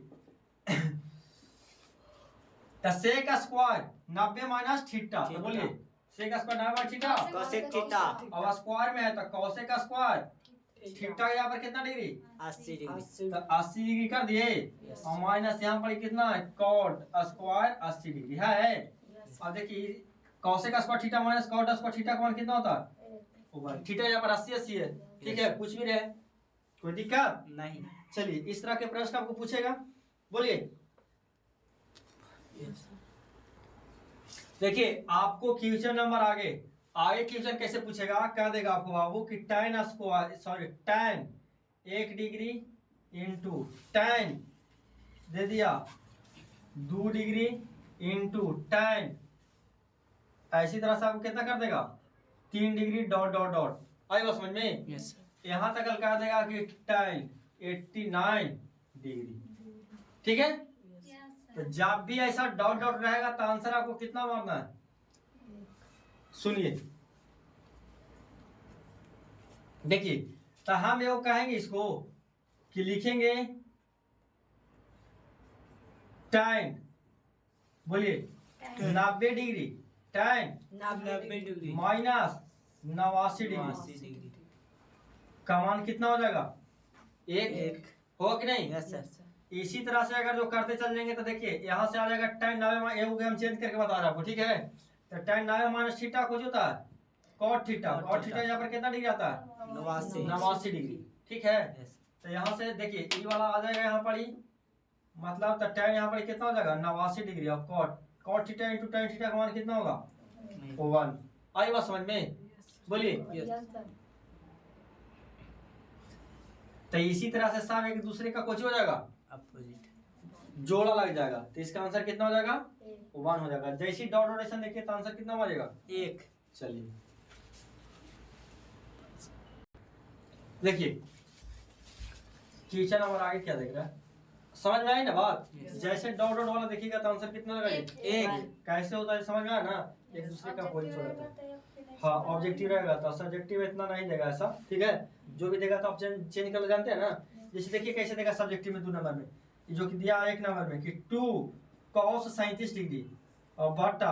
तो sec स्क्वायर 90 माइनस थीटा, तो बोलिए sec square 90 minus theta cosec theta अब स्क्वायर में है तो cosec स्क्वायर थीटा यहाँ पर कितना डिग्री 80 डिग्री तो 80 डिग्री कर दिए और माइनस यहाँ पर कितना है cot स्क्वायर 80 डिग्री है। और देखिए cosec square theta minus cot square theta का मान कितना होता है ऊपर, थीटा यहाँ पर 80 है, ठीक है कुछ भी रहे कोई दिक्कत नहीं। चलिए इस तरह के प्रश्न आपको पूछेगा, बोलिए। देखिए आपको क्वेश्चन नंबर आगे क्वेश्चन कैसे पूछेगा, क्या देगा आपको बाबू कि tan square sorry tan 1 degree into tan दे दिया 2 डिग्री इंटू tan, ऐसी तरह से आपको कितना कर देगा 3 डिग्री डॉट डॉट डॉट। आई बात समझ में? यस यहाँ तक कह देगा कि tan 89 डिग्री। ठीक है, तो जब भी ऐसा डॉट डॉट रहेगा तो आंसर आपको कितना मारना है? सुनिए, देखिए, तो हम ये कहेंगे इसको कि लिखेंगे tan, बोलिए 90 degree, tan 90 degree minus 89 degree का मान कितना हो जाएगा? एक हो कि नहीं? Yes sir. इसी तरह से अगर जो करते चल जाएंगे तो देखिए यहाँ से आ जाएगा tan 90 ये हो गया, हम चेंज करके बता रहे हैं आपको। ठीक है, तो tan 90 माइनस थीटा कुछ होता है cot थीटा। cot थीटा यहाँ पर कितना डिग्री आता है? 89 डिग्री। ठीक है, तो यहाँ से देखिए ई वाला आ जाएगा यहाँ पर ही, मतलब तो tan यहाँ पर कितना हो जाएगा? 89 डिग्री। और cot theta into tan theta का मान कितना होगा? 1। आई बात समझ में? बोलिए। तो इसी तरह से सब एक दूसरे का कुछ हो जाएगा, अपोजिट जोड़ा लग जाएगा, तो इसका आंसर कितना हो जाएगा? 1 हो जाएगा। जैसी डॉट डोटेशन देखिए तो आंसर कितना बनेगा? 1। चलिए देखिए क्वेश्चन हमारा आगे क्या देख रहा है, समझ में आई ना बात? जैसे डॉट डॉट वाला देखिएगा तो आंसर कितना लगेगा? 1। कैसे होता है समझ में आया ना? एक दूसरे का कोई छोड़ता है। हाँ, ऑब्जेक्टिव रहेगा तो सब्जेक्टिव इतना नहीं देगा ऐसा। ठीक है, जो भी देगा तो आप चेंज कर जानते हैं ना। जैसे देखिए कैसे देगा सब्जेक्टिव में 2 नंबर में, जो कि दिया 1 नंबर में कि 2 cos 37 डिग्री और बटा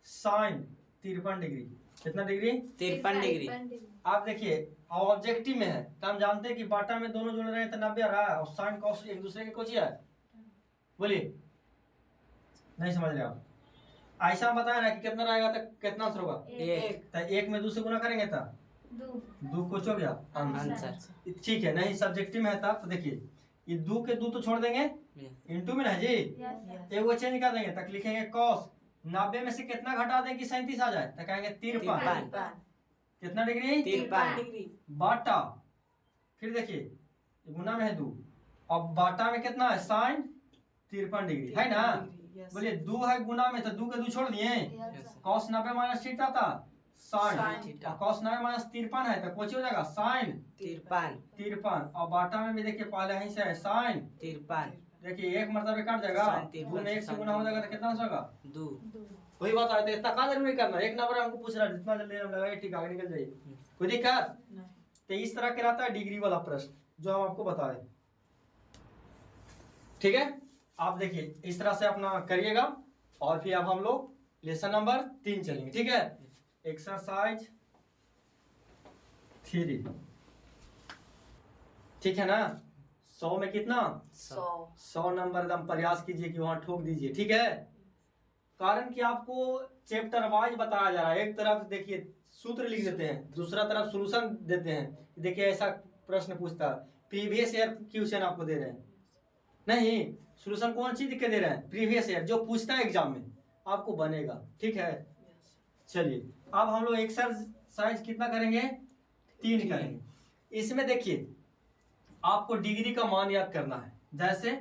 sin 53 डिग्री। कितना डिग्री? 53 डिग्री। आप देखिए ऑब्जेक्टिव में है तो हम जानते हैं कि बाटा में दोनों जुड़ रहे हैं तो 90 आ रहा है, और साइन कॉस एक दूसरे के कुछ ही है। बोलिए, नहीं समझ रहे आप? ऐसा हम बताया ना कि कितना रहेगा तो कितना आंसर होगा? 1। तो 1 में 2 से गुना करेंगे तो 2 कुछ हो गया आंसर। ठीक है, नहीं सब्जेक्टिव में है तब तो देखिए ये 2 के 2 तो छोड़ देंगे, इनटू में ना जी, एक वो चेंज कर देंगे तक लिखेंगे cos 90 में से कितना घटा दें कि 37 आ जाए, तो कहेंगे 53। कितना डिग्री? 53 बाटा, फिर देखिए गुना में है 2, अब बाटा में कितना है? साइन 53 डिग्री है ना। बोलिए 2 है गुना में तो 2 के 2 छोड़ दिए, cos 90 माइनस थीटा था साइन, cos 90 माइनस 53 है तो कुछ हो जाएगा साइन 53। और बाटा में भी देखिए पहले यहीं से है साइन 53। देखिए एक मतलब कट जाएगा, साइन 53 2 में 1 से गुना हो जाएगा तो कितना होगा? 2। वही बात आती है, इतना कहाँ जरूरी करना, एक नंबर हमको पूछ रहा है, जितना जल्दी हम लगाइए ठीक आगे निकल जाइए, कोई दिक्कत? तो इस तरह के रहता है डिग्री वाला प्रश्न जो हम आपको बताए। ठीक है, आप देखिए इस तरह से अपना करिएगा। और फिर अब हम लोग लेसन नंबर 3 चलेंगे। ठीक है, एक्सरसाइज 3। ठीक है ना? 100 में कितना? 100 नंबर एकदम प्रयास कीजिए कि वहां ठोक दीजिए। ठीक है, कारण कि आपको चैप्टर वाइज बताया जा रहा है। एक तरफ देखिए सूत्र लिख देते हैं, दूसरा तरफ सॉल्यूशन देते हैं। देखिए ऐसा प्रश्न पूछता है, प्रीवियस ईयर क्वेश्चन आपको दे रहे हैं, नहीं सॉल्यूशन कौन चीज के दे रहे हैं? प्रीवियस ईयर, जो पूछता है एग्जाम में आपको बनेगा। ठीक है, चलिए अब हम लोग एक्सरसाइज कितना करेंगे? 3 करेंगे। इसमें देखिए आपको डिग्री का मान याद करना है। जैसे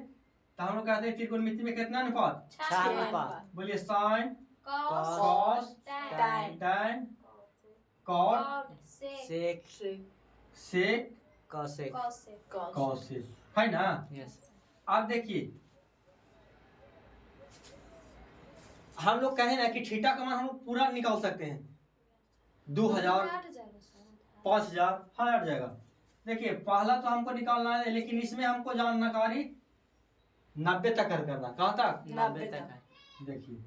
तो हम लोग कहते हैं त्रिकोणमिति में कितना अनुपात? 6 अनुपात। बोलिए sine cos cos tan tan cot sec sec cosec. cosec है ना। यस। आप देखिए हम लोग कहें ना कि थीटा का मान हम लोग पूरा निकाल सकते हैं, 2000 5000 हाँ हट जाएगा। देखिए पहला तो हमको निकालना है, लेकिन इसमें हमको जानकारी 90 तक करना। कहाँ तक? 90 तक है। देखिए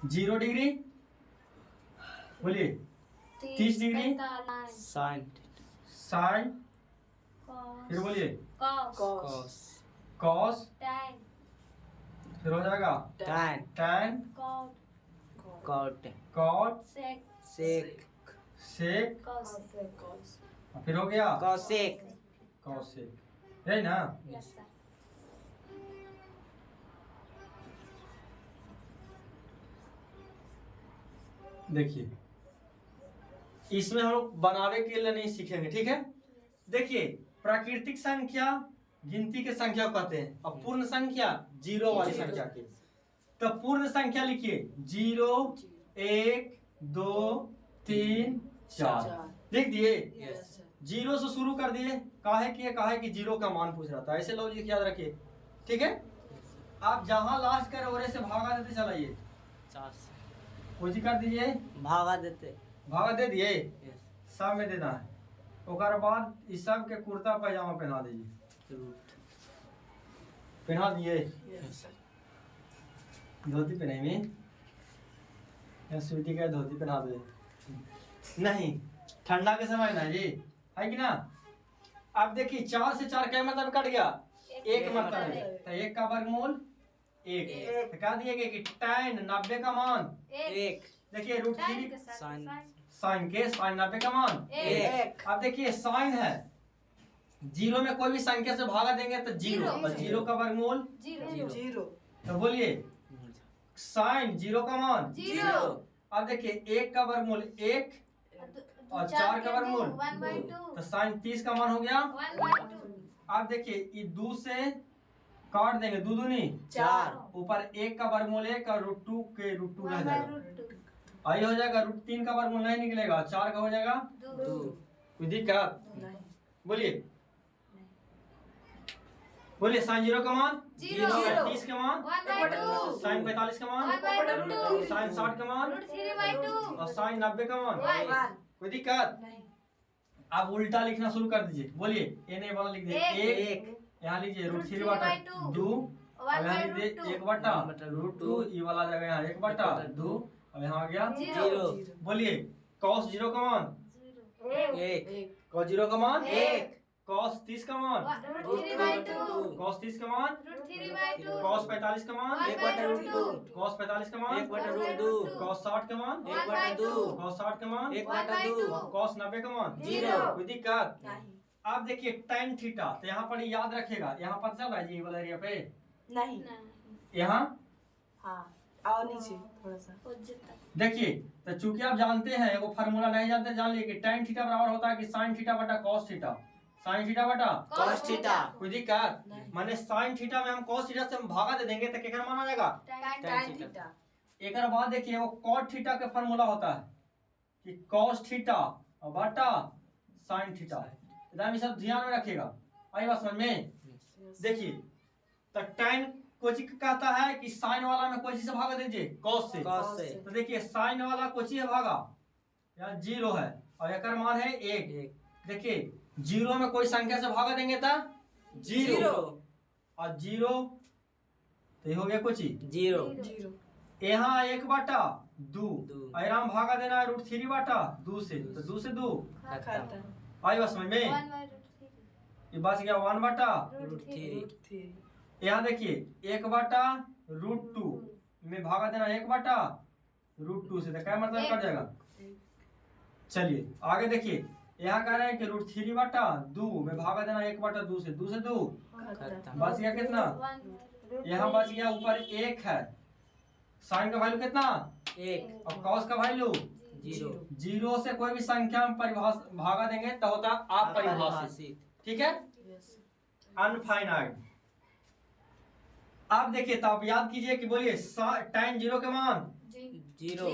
0 डिग्री, बोलिए 30 डिग्री, साइन साइन, फिर बोलिए कोस कॉस, tan फिर हो जाएगा tan tan cot cot cot sec sec sec, cos फिर हो गया कोसेक। cosec है ना। yes sir देखिए इसमें हम लोग बनावे के लिए नहीं सीखेंगे। ठीक है, देखिए प्राकृतिक संख्या गिनती के संख्या को कहते हैं, और पूर्ण संख्या 0 वाली संख्या के। तो पूर्ण संख्या लिखिए 0 1 2 3 4, लिख दिए। Yes. जीरो से शुरू कर दिए, काहे कि जीरो का मान पूछ रहा था, ऐसे लॉजिक याद रखिए। ठीक है, आप जहां लास्ट कर ओरे से भागा देते चलाइए, 4 से कोची कर दीजिए, भागा देते। भागा दे दिए, Yes. सब में देना है। ओकर बाद इस सब के कुर्ता पैजामा पहना दीजिए, Root. पहना दिए। Yes. धोती पहनेंगे या स्वीटी का धोती पहना दे, नहीं ठंडा के समय ना जी, है कि ना। अब देखिए 4 से 4 क्या मतलब कट गया, एक मतलब है, तो 1 का वर्गमूल 1। तो कह दिए कि tan 90 का मान 1 देखिए √3 sin साइन के साइन 90 का मान 1 अब देखिए साइन है, जीरो में कोई भी संख्या से भागा देंगे तो जीरो, और जीरो का वर्गमूल जीरो तो बोलिए साइन जीरो का मान। जीरो। अब देखिए 1 का वर्गमूल 1 और 4 का वर्गमूल 1/2 तो साइन 30 का मान हो गया। 1/2 अब देखिए ये 2 से काट देंगे, 2 दूनी 4 ऊपर 1 का वर्गमूल 1 और √2 के √2 रह जाएगा, 1/2 आई हो जाएगा। √3 का वर्गमूल नहीं निकलेगा, 4 का हो जाएगा 2 कोई दिक्कत नहीं बोलिए, बोलिए साइन जीरो का मान जीरो। 30 का मान 1/2 साइन 45 का मान 1/2 साइन 60 का मान √3/2 और साइन 90 का मान, 1 कोई दिक्कत। नहीं अब उल्टा लिखना शुरू कर दीजिए, बोलिए एन वाला लिख दीजिए 1, 1 यहाँ लीजिए √3 √3/2 2 और यहाँ लीजिए 1/2 1 बटा √2 ये वाला जगह यहाँ 1 बटा 2 और यहाँ आ गया। जीरो बोलिए cos जीरो का मान 1 cos जीरो का मान 1 cos 30 का मान √3/2 cos 30 का मान √3/2 cos 45 का मान 1/2 cos 45 का मान 1/2 cos 60 का मान 1/2 cos 60 का मान 1/2 cos 90 का मान जीरो। कोई दिक्कत। नहीं अब देखिए tan थीटा, तो यहाँ पर याद रखेगा, यहाँ पर चल रहा है जी ये वाला एरिया पे, नहीं यहाँ हाँ आओ नीचे थोड़ा सा देखिए। तो चूंकि आप जानते हैं वो फार्मूला नहीं जानते, जान लिए कि tan थीटा बराबर होता है कि sin थीटा बटा cos थीटा, sin थीटा बटा cos थीटा कोई दिक्कत। नहीं। माने sin थीटा में हम cos थीटा से हम भागा दे देंगे तो क्या मान आ जाएगा। tan थीटा एक बाद देखिए वो cot थीटा का फार्मूला होता है कि cos थीटा बटा sin थीटा, इधर सब ध्यान में रखिएगा, आई बात समझ में। देखिए तो tan कोची कहता है कि साइन वाला में कोची से भागा दीजिए cos से, cos से तो देखिए साइन वाला कोची है भागा, यहाँ जीरो है और एक मान है 1। 1 देखिए जीरो में कोई संख्या से भागा देंगे तो जीरो और जीरो तो ये हो गया कोची 0 जीरो यहाँ 1 बटा 2 2 आराम भागा देना है √3 बटा 2 से, तो 2 से 2 खत्म आई बात समझ में। ये बच गया 1 बटा, √3 यहाँ देखिए 1 बटा √2 में भागा देना 1 बटा √2 से, तो क्या मतलब कट जाएगा। चलिए आगे देखिए, यहाँ कह रहे हैं कि √3 बटा 2 में भागा देना 1 बटा 2 से, 2 से 2 खत्म बच गया कितना, यहाँ बच गया ऊपर 1 है, साइन का वैल्यू कितना 1 और cos का वैल्यू 0 जीरो से कोई भी संख्या में भागा देंगे तो होता अपरिभाषित, ठीक है, अनफाइनाइट। अब देखिए तो आप याद कीजिए कि बोलिए tan जीरो के मान 0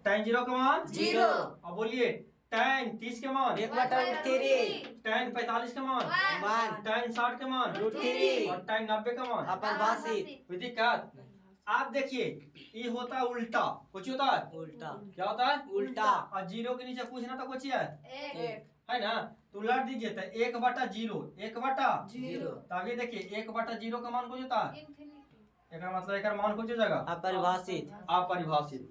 tan जीरो के मान 0 अब बोलिए tan 30 के मान 1/3 tan 45 के मान 1 tan 60 के मान √3 और tan 90 का मान, अपरिभाषित कोई दिक्कत। आप देखिए ये होता है उल्टा, कुछ होता है उल्टा क्या होता है उल्टा और जीरो के नीचे कुछ ना तो कुछ है 1 है ना, तो उलट दीजिए तो 1 बटा 0 1 बटा, 0 तो आगे देखिए 1 बटा 0 का मान कुछ होता है, एक मतलब एक मान कुछ हो जाएगा अपरिभाषित अपरिभाषित।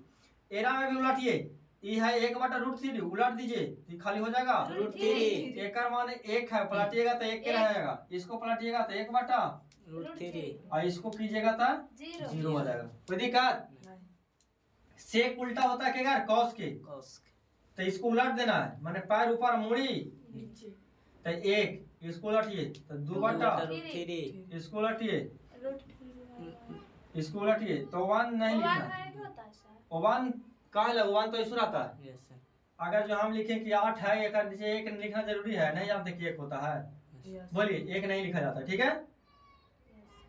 एरा में भी उलटिए, ये है 1 बटा √3 उलट दीजिए तो खाली हो जाएगा √3 एक मान 1 है, पलटिएगा तो 1 के रहेगा, इसको पलटिएगा तो 1 बटा √3 और इसको कीजिएगा तो 0 हो जाएगा, कोई दिक्कत। सेक उल्टा होता है क्या cos के, cos तो इसको उलट देना है, माने पैर ऊपर मुड़ी नीचे तो 1, इसको उलटिए तो 2 बटा, √3 इसको उलटिए इसको उलटिए तो 1 नहीं लिखना है, 1 कहाँ है 1 तो इसमें आता है। yes sir अगर जो हम लिखें कि 8 है एक नीचे 1 लिखना जरूरी है, नहीं जानते कि 1 होता है, यस बोलिए 1 नहीं लिखा जाता, ठीक है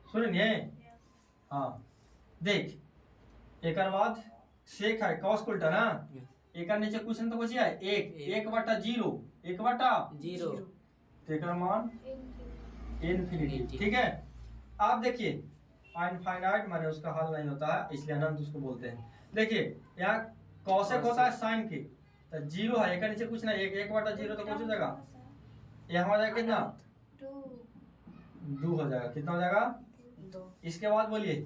सुनिए। हाँ देख एक बाद सेक है cos उल्टा ना, एक का नीचे कुछ नहीं तो बचिया है एक, 1/0, 1/0 0 तो एक मान इनफिनिटी। ठीक है, आप देखिए इनफाइनाइट माने उसका हल नहीं होता है, इसलिए अनंत उसको बोलते हैं। देखिए यहाँ कॉसेक होता है साइन की, तो 0 है, एक का नीचे कुछ नहीं, 1/0 तो कुछ हो जाएगा, यहाँ हो जाएगा कितना 2 हो जाएगा, कितना हो जाएगा 2। इसके बाद बोलिए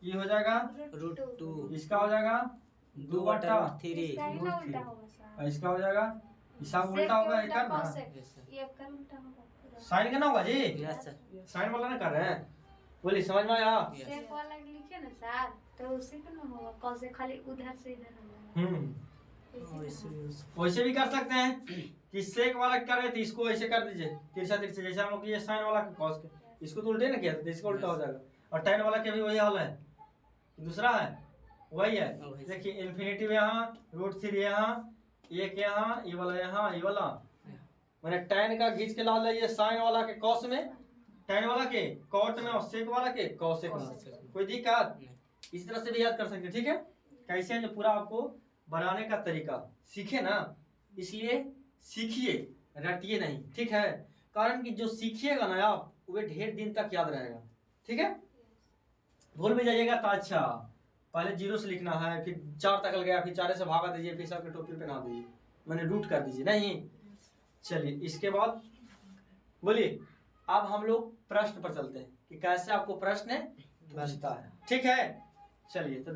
ये हो जाएगा, √2 इसका हो जाएगा 2/√3 इसका ही ना उल्टा होगा सर। और इसका हो जाएगा, हिसाब उल्टा होगा, एक करना ये कर उल्टा होगा। साइन करना होगा जी, यस सर साइन वाला ना कर रहे हैं, बोलिए समझ में आया। सेक वाला लिखे ना सर, तो उसी का ना होगा, कौन से खाली उधर से इधर होगा। वैसे भी कर सकते हैं कि सेक वाला करे तो इसको ऐसे कर दीजिए तिरछा तिरछा, जैसे हम लोग ये साइन वाला कॉस के इसको तो उल्टे ना किया तो इसको उल्टा हो जाएगा, और tan वाला के भी वही हाल है, दूसरा है वही है। देखिए इन्फिनिटी यहाँ, √3 यहाँ, एक यहाँ, ये वाला यहाँ, ये वाला मैंने tan का खींच के ला लिया ये साइन वाला के कॉस में, tan वाला के कॉट में, और सेक वाला के कॉसेक में, कोई दिक्कत। इस तरह से भी याद कर सकते हैं। ठीक है, कैसे है जो पूरा आपको बनाने का तरीका सीखे ना, इसलिए सीखिए रटिए नहीं। ठीक है, कारण कि जो सीखिएगा ना आप वो ढेर दिन तक याद रहेगा। ठीक है, भूल भी जाइएगा तो अच्छा, पहले 0 से लिखना है, फिर 4 तक गया, फिर 4 से भागा दीजिए, फिर सबके टोपी पहना दीजिए, मैंने रूट कर दीजिए नहीं। चलिए इसके बाद बोलिए, अब हम लोग प्रश्न पर चलते हैं कि कैसे आपको प्रश्न पूछता है। ठीक है, चलिए तो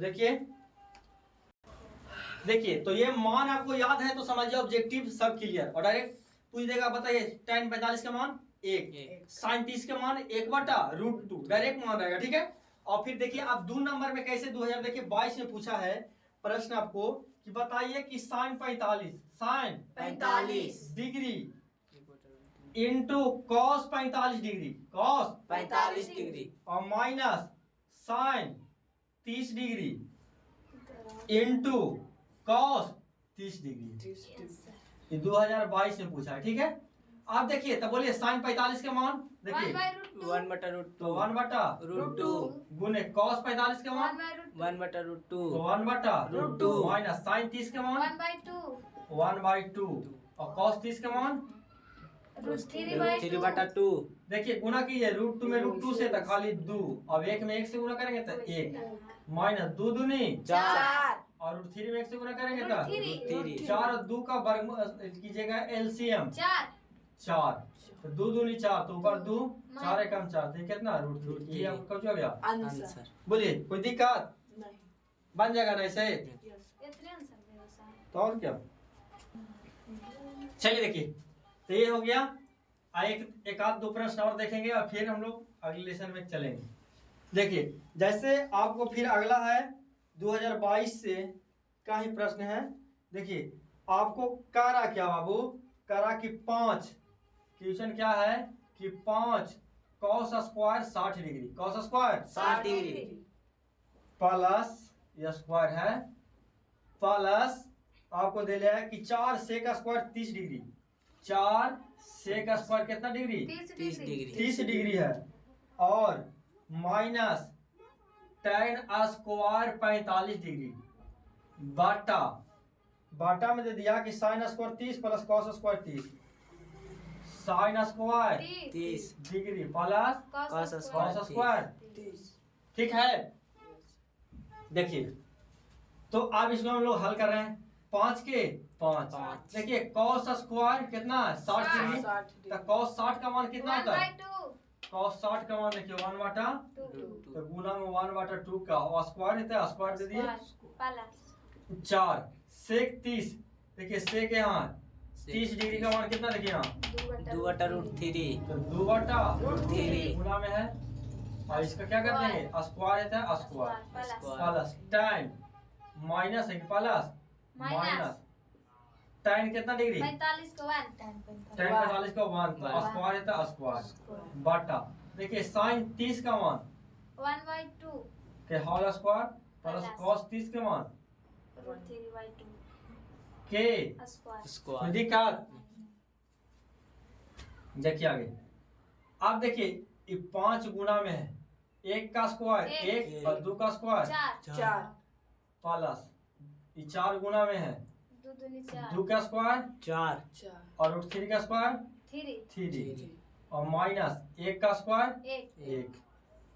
देखिए तो ये मान आपको याद है तो समझिए ऑब्जेक्टिव सब क्लियर, और डायरेक्ट पूछ देगा बताइए tan 45 का मान 1, sin 30 का मान 1/√2, डायरेक्ट मान रहेगा। ठीक है, और फिर देखिए आप 2 नंबर में कैसे 2022 में पूछा है प्रश्न आपको कि बताइए कि sin 45 degree into cos 45 degree, cos 45 degree और minus sin 30 degree into cos 30 degree, ये 2022 में पूछा है। ठीक है, आप देखिए तब बोलिए sin 45 का मान देखिए 1/√2 तो 1/√2 गुने cos 45 का मान 1/√2 तो 1/√2 माइनस sin 30 का मान 1/2 और cos 30 का मान √3/2 देखिए गुना कीजिए, √2 में √2 से तो खाली 2, अब 1 में 1 से गुना करेंगे तो 1 माइनस 2 दूनी 4 और √3 में 1 से गुना करेंगे तो √3 4 और 2 का वर्ग कीजिएगा एलसीएम 4, तो 2 दूनी 4 तो ऊपर 2 4 एकम 4 तो ये कितना √3, ये आपको कब हो गया आंसर बोलिए, कोई दिक्कत नहीं। बन जाएगा ना ऐसे इतने आंसर देगा सर। तो और क्या। चलिए देखिए तो ये हो गया, एक आध 2 प्रश्न और देखेंगे और फिर हम लोग अगले लेसन में चलेंगे। देखिए जैसे आपको फिर अगला है 2022 से का ही प्रश्न है। देखिए आपको करा क्या बाबू, करा कि 5 क्वेश्चन क्या है कि 5 cos square 60 degree, cos square 60 degree plus ये स्क्वायर है प्लस आपको दे लिया है कि 4 sec square 30 degree, 4 sec square कितना डिग्री 30 डिग्री 30 डिग्री है, और माइनस tan स्क्वायर 45 डिग्री बाटा में दे दिया कि sin square 30 plus cos square 30, sin square 30 degree plus cos cos square. ठीक है, देखिए तो अब इसको हम लोग हल कर रहे हैं 5 के 5। देखिए cos स्क्वायर कितना है 60 डिग्री, 60 तो cos 60 का मान कितना होता है, 1/2 cos 60 का मान देखिए 1/2 तो गुना में 1/2 का और स्क्वायर है, स्क्वायर दे दिए प्लस 4 सेक 30, देखिए सेक यहाँ 30 डिग्री का मान कितना देखिए यहाँ 2/√3 तो 2/√3 गुना में है, और इसका क्या कर देंगे स्क्वायर है स्क्वायर प्लस tan माइनस है प्लस माइनस tan कितना डिग्री 45 को 1 tan 45 का 1 स्क्वायर है स्क्वायर बटा देखिए sin 30 का मान 1/2 के होल स्क्वायर प्लस cos 30 के मान √3/2 के स्क्वायर। स्क्वायर दिक्कत। देखिए आगे आप देखिए ये 5 गुना में है, 1 का स्क्वायर 1 और 2 का स्क्वायर 4 4 प्लस ये 4 गुना में है दो दूनी चार, 2 का स्क्वायर 4 4 और रूट 3 का स्क्वायर 3 3 और माइनस 1 का स्क्वायर 1 1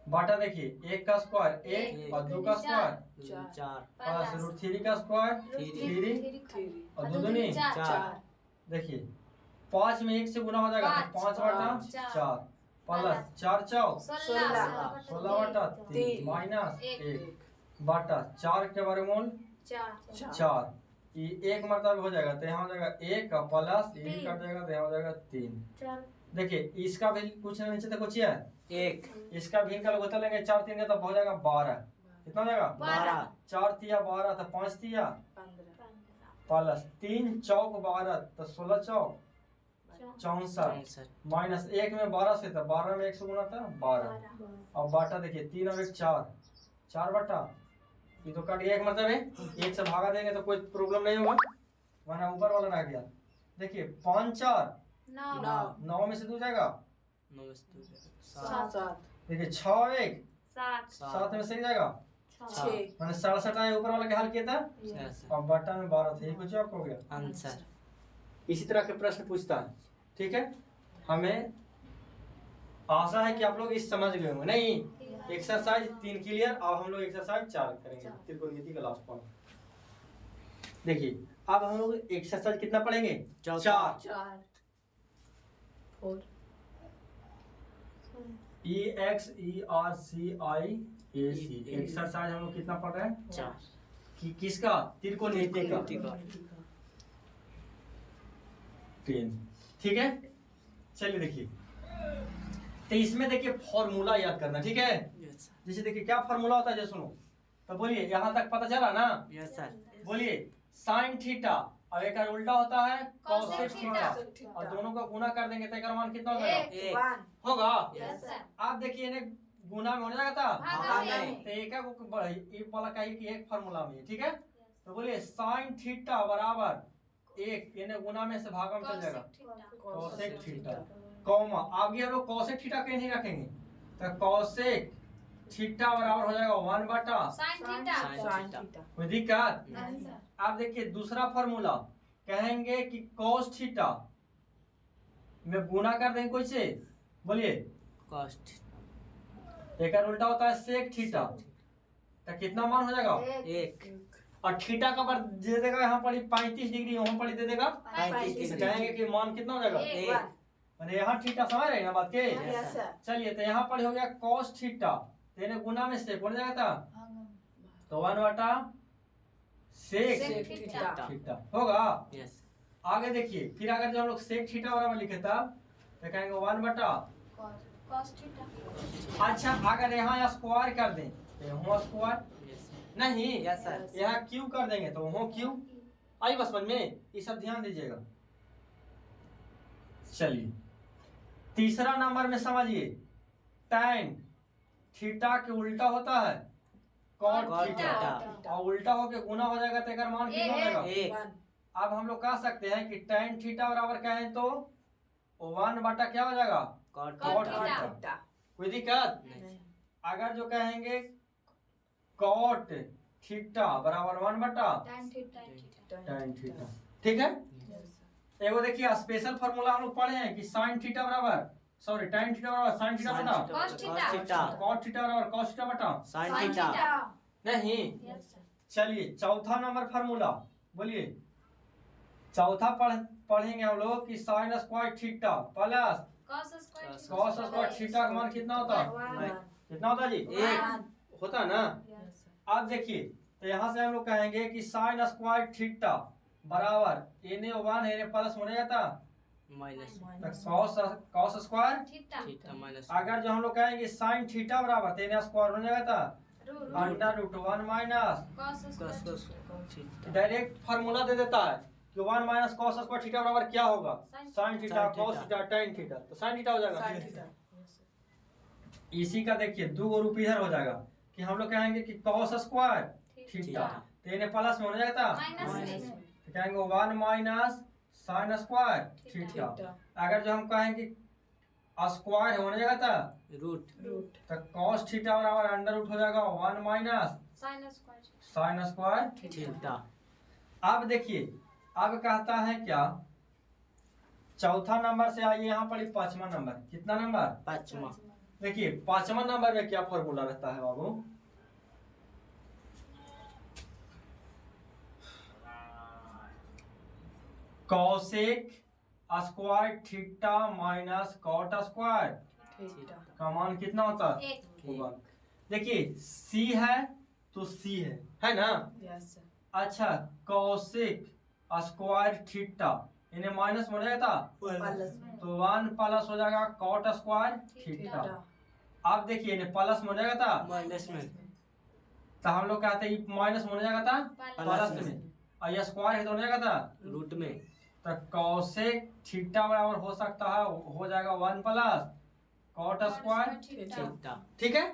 बाटा देखिए 1 का स्क्वायर 1 एक, और 2 का स्क्वायर 4 प्लस रूट 3 का स्क्वायर 3 3 और 2 दूनी 4 देखिए 5 में 1 से गुना हो जाएगा तो 5 बटा चार। 4 प्लस 4 चौक 16 16 बटा 3 तीन। माइनस एक। 1 बटा 4 के वर्गमूल 4 4 ये एक मतलब हो जाएगा तो यहाँ हो जाएगा 1 का प्लस ये तीन। कट जाएगा तो यहाँ हो जाएगा 3 4 देखिए इसका भी कुछ ना नीचे तक कुछ है 1 इसका भी इनका लोग लेंगे 4 3 का तो हो जाएगा 12 कितना हो जाएगा 12 4 तिया 12 तो 5 तिया 15 प्लस 3 चौक 12 तो 16 चौक 64 64 माइनस 1 में 12 से था 12 में 1 से गुना था 12 और बाटा देखिए 3 और 1 4 4 बटा ये तो कट गया एक मतलब है 1 से भागा देंगे तो कोई प्रॉब्लम नहीं होगा वरना ऊपर वाला रह गया देखिए 5 4 9 9 में से 2 जाएगा 9 7 देखिए 6 1 7 7 में से जाएगा 6 मैंने 67 आया ऊपर वाला के हल किया था और बाटा में 12 थे ये कुछ और हो गया आंसर इसी तरह के प्रश्न पूछता है ठीक है हमें आशा है कि आप लोग इस समझ गए होंगे नहीं एक्सरसाइज 3 क्लियर और हम लोग एक्सरसाइज 4 करेंगे त्रिकोणमिति का लास्ट पॉइंट देखिए अब हम लोग एक्सरसाइज कितना पढ़ेंगे 4 4 4 EXERCIAC एक्सरसाइज हम लोग कितना पढ़ रहे हैं 4 कि किसका त्रिकोणमिति का 10 ठीक है चलिए देखिए तो इसमें देखिए फॉर्मूला याद करना ठीक है यस जैसे देखिए क्या फॉर्मूला होता है जो सुनो तो बोलिए यहाँ तक पता चला ना यस सर बोलिए साइन थीटा और एक उल्टा होता है Cosec cosec theta। थीटा और दोनों का गुना कर देंगे तो एक मान कितना हो जाएगा 1 होगा यस सर आप देखिए इन्हें गुना में होने जाता भागा में तो एक को एक वाला कहिए कि एक फॉर्मूला में ठीक है तो बोलिए साइन थीटा बराबर एक इन्हें गुना में से भागा में चल जाएगा cosec थीटा कॉमा आगे हम लोग cosec थीटा कहीं नहीं रखेंगे तो cosec थीटा बराबर हो जाएगा 1 बटा sin थीटा sin थीटा कोई दिक्कत नहीं सर आप देखिए दूसरा फॉर्मूला कहेंगे कि cos थीटा में गुना कर देंगे कोई से बोलिए कॉस्ट एक और उल्टा होता है sec थीटा तो कितना मान हो जाएगा 1 और थीटा का पर दे देगा यहाँ पर 35 डिग्री वहाँ पर दे देगा 35 तो कहेंगे कि मान कितना हो जाएगा एक। 1 मैंने यहाँ थीटा समझ रहे हैं ना बात के यस सर चलिए तो यहाँ पर हो गया cos थीटा तो इन्हें गुना में से कौन जाएगा था तो 1 बटा sec Sec थीटा थीटा होगा यस आगे देखिए फिर अगर जो हम लोग sec थीटा बराबर लिखे था तो कहेंगे 1 बटा cos थीटा अच्छा अगर यहाँ स्क्वायर कर दें तो यहाँ स्क्वायर यस नहीं यस सर यहाँ क्यू कर देंगे तो वहाँ क्यू आई बस समझ में ये सब ध्यान दीजिएगा चलिए तीसरा नंबर में समझिए tan थीटा के उल्टा होता है cot Cot थीटा थीटा। और उल्टा होके गुना हो जाएगा तो एक मान कितना हो जाएगा 1 अब हम लोग कह सकते हैं कि tan थीटा बराबर कहें तो 1 बटा क्या हो जाएगा कॉट Cot थीटा। थीटा कोई दिक्कत नहीं अगर जो कहेंगे cot थीटा बराबर 1 बटा tan थीटा tan थीटा ठीक है एगो देखिए स्पेशल फार्मूला हम लोग पढ़े हैं कि sin थीटा बराबर सॉरी tan थीटा बराबर sin थीटा बटा cos theta theta cot theta बराबर cos थीटा बटा sin sin थीटा थीटा नहीं यस सर चलिए चौथा नंबर फार्मूला बोलिए चौथा पढ़ेंगे हम लोग कि sin square theta plus cos square cos square theta का मान कितना होता है कितना होता है जी 1 होता है ना अब देखिए तो यहाँ से हम लोग कहेंगे कि sin स्क्वायर थीटा बराबर इन्हें 1 इन्हें प्लस होने जाता माइनस तो cos square theta theta minus अगर जो हम लोग कहेंगे sin थीटा बराबर तो इन्हें स्क्वायर हो जाएगा root under root 1 minus cos cos square theta direct formula दे देता है कि 1 माइनस cos स्क्वायर थीटा बराबर क्या होगा sin theta sin cos theta. Theta tan theta तो sin थीटा हो sin जाएगा थीटा इसी का देखिए दो गो रूप इधर हो जाएगा कि हम लोग कहेंगे कि cos स्क्वायर थीटा थीटा। तो इन्हें प्लस में हो जाएगा माइनस में तो कहेंगे 1 minus sin square theta theta अगर जो हम कहें कि स्क्वायर होने जाएगा रूट रूट तो cos थीटा बराबर अंडर रूट हो जाएगा 1 minus sin square sin square theta अब देखिए अब कहता है क्या, चौथा नंबर से आइए यहाँ पर 5वां नंबर, कितना नंबर? 5वां। देखिए 5वां नंबर में क्या फॉर्मूला रहता है बाबू? Cosec square theta minus cot square theta का मान कितना होता है? एक। होगा। देखिए सी है तो सी है ना? Yes sir. अच्छा कॉसेक स्क्वायर थीटा इन्हें माइनस में हो जाएगा प्लस तो 1 प्लस हो जाएगा कॉट स्क्वायर थीटा। अब देखिए इन्हें प्लस में हो जाएगा था माइनस में। तो हम लोग कहते हैं माइनस में हो जाएगा था प्लस में, और ये स्क्वायर है तो हो जाएगा था रूट में। तो कॉसेक थीटा बराबर हो सकता है, हो जाएगा 1 प्लस कॉट स्क्वायर थीटा। ठीक है।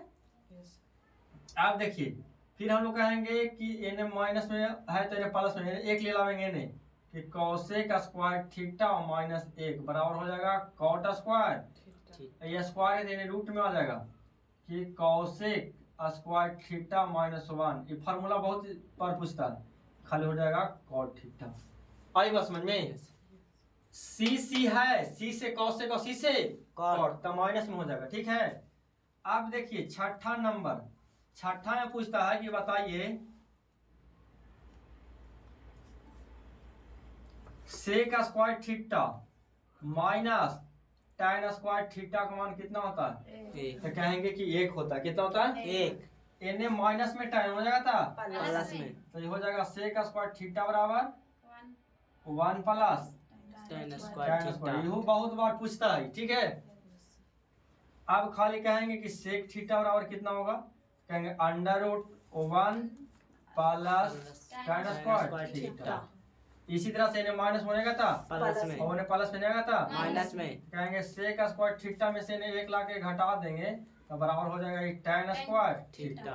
यस आप देखिए फिर हम लोग कहेंगे कि इन्हें माइनस में है तो इन्हें प्लस में, एक ले लाएंगे इन्हें कि कॉसेक स्क्वायर थीटा माइनस 1 बराबर हो जाएगा कॉट स्क्वायर, थीटा ये स्क्वायर है तो इन्हें रूट में आ जाएगा कि कॉसेक स्क्वायर थीटा माइनस 1। ये फार्मूला बहुत पर पूछता है, खाली हो जाएगा कॉट थीटा। आई बस समझ में? सी सी है, सी से कॉसेक और सी से कॉट तो माइनस में हो जाएगा ठीक है। अब देखिए छठा नंबर, छठा में पूछता है कि बताइए sec square theta minus tan square theta का मान कितना होता है? एक। तो कहेंगे कि 1 होता है। कितना होता है? एक। इन्हें माइनस में tan हो जाएगा था प्लस में। तो ये हो जाएगा सेक स्क्वायर थीटा बराबर 1 plus tan tan square square. Theta. ये बहुत बार पूछता है ठीक है। अब खाली कहेंगे कि सेक थीटा बराबर कितना होगा, कहेंगे under root 1 plus tan square theta. इसी तरह से इन्हें माइनस होनेगा था प्लस में। और इन्हें प्लस में जाएगा था माइनस में। कहेंगे सेक स्क्वायर थीटा में से इन्हें 1 ला के घटा देंगे तो बराबर हो जाएगा tan स्क्वायर थीटा।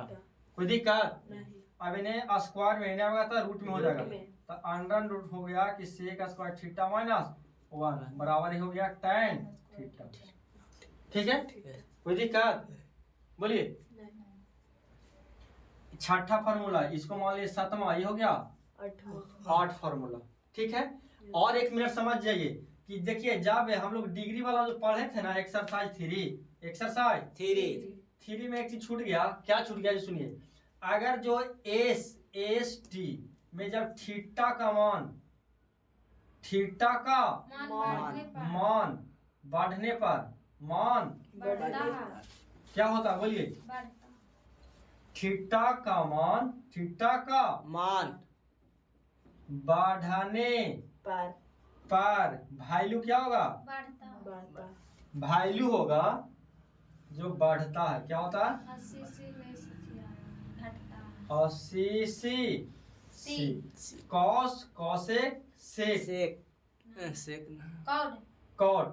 कोई दिक्कत? नहीं अब इन्हें स्क्वायर में इन्हें आएगा था रूट में हो जाएगा में। तो अंडर रूट हो गया कि सेक स्क्वायर थीटा माइनस 1 बराबर ही हो गया tan थीटा। ठीक है, कोई दिक्कत? बोलिए। छठा फार्मूला, इसको मान लीजिए 7वां, ये हो गया 8 फार्मूला ठीक है। और 1 मिनट समझ जाइए कि देखिए जब हम लोग डिग्री वाला जो पढ़े थे ना एक्सरसाइज 3 में एक चीज छूट गया। क्या छूट गया जी सुनिए, अगर जो एस टी में जब थीटा का मान बढ़ने पर मान क्या होता है बोलिए? थीटा का मान बढ़ने पर वैल्यू क्या होगा? वैल्यू होगा जो बढ़ता है। क्या होता है? 80 सी कॉस कॉसेक सेक सेक। सेक ना। कॉट।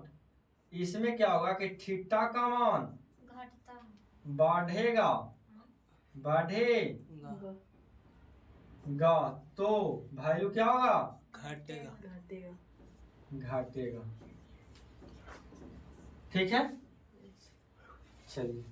इसमें क्या होगा कि थीटा का मान बढ़ेगा तो वैल्यू क्या होगा? घटेगा। ठीक है, चलिए।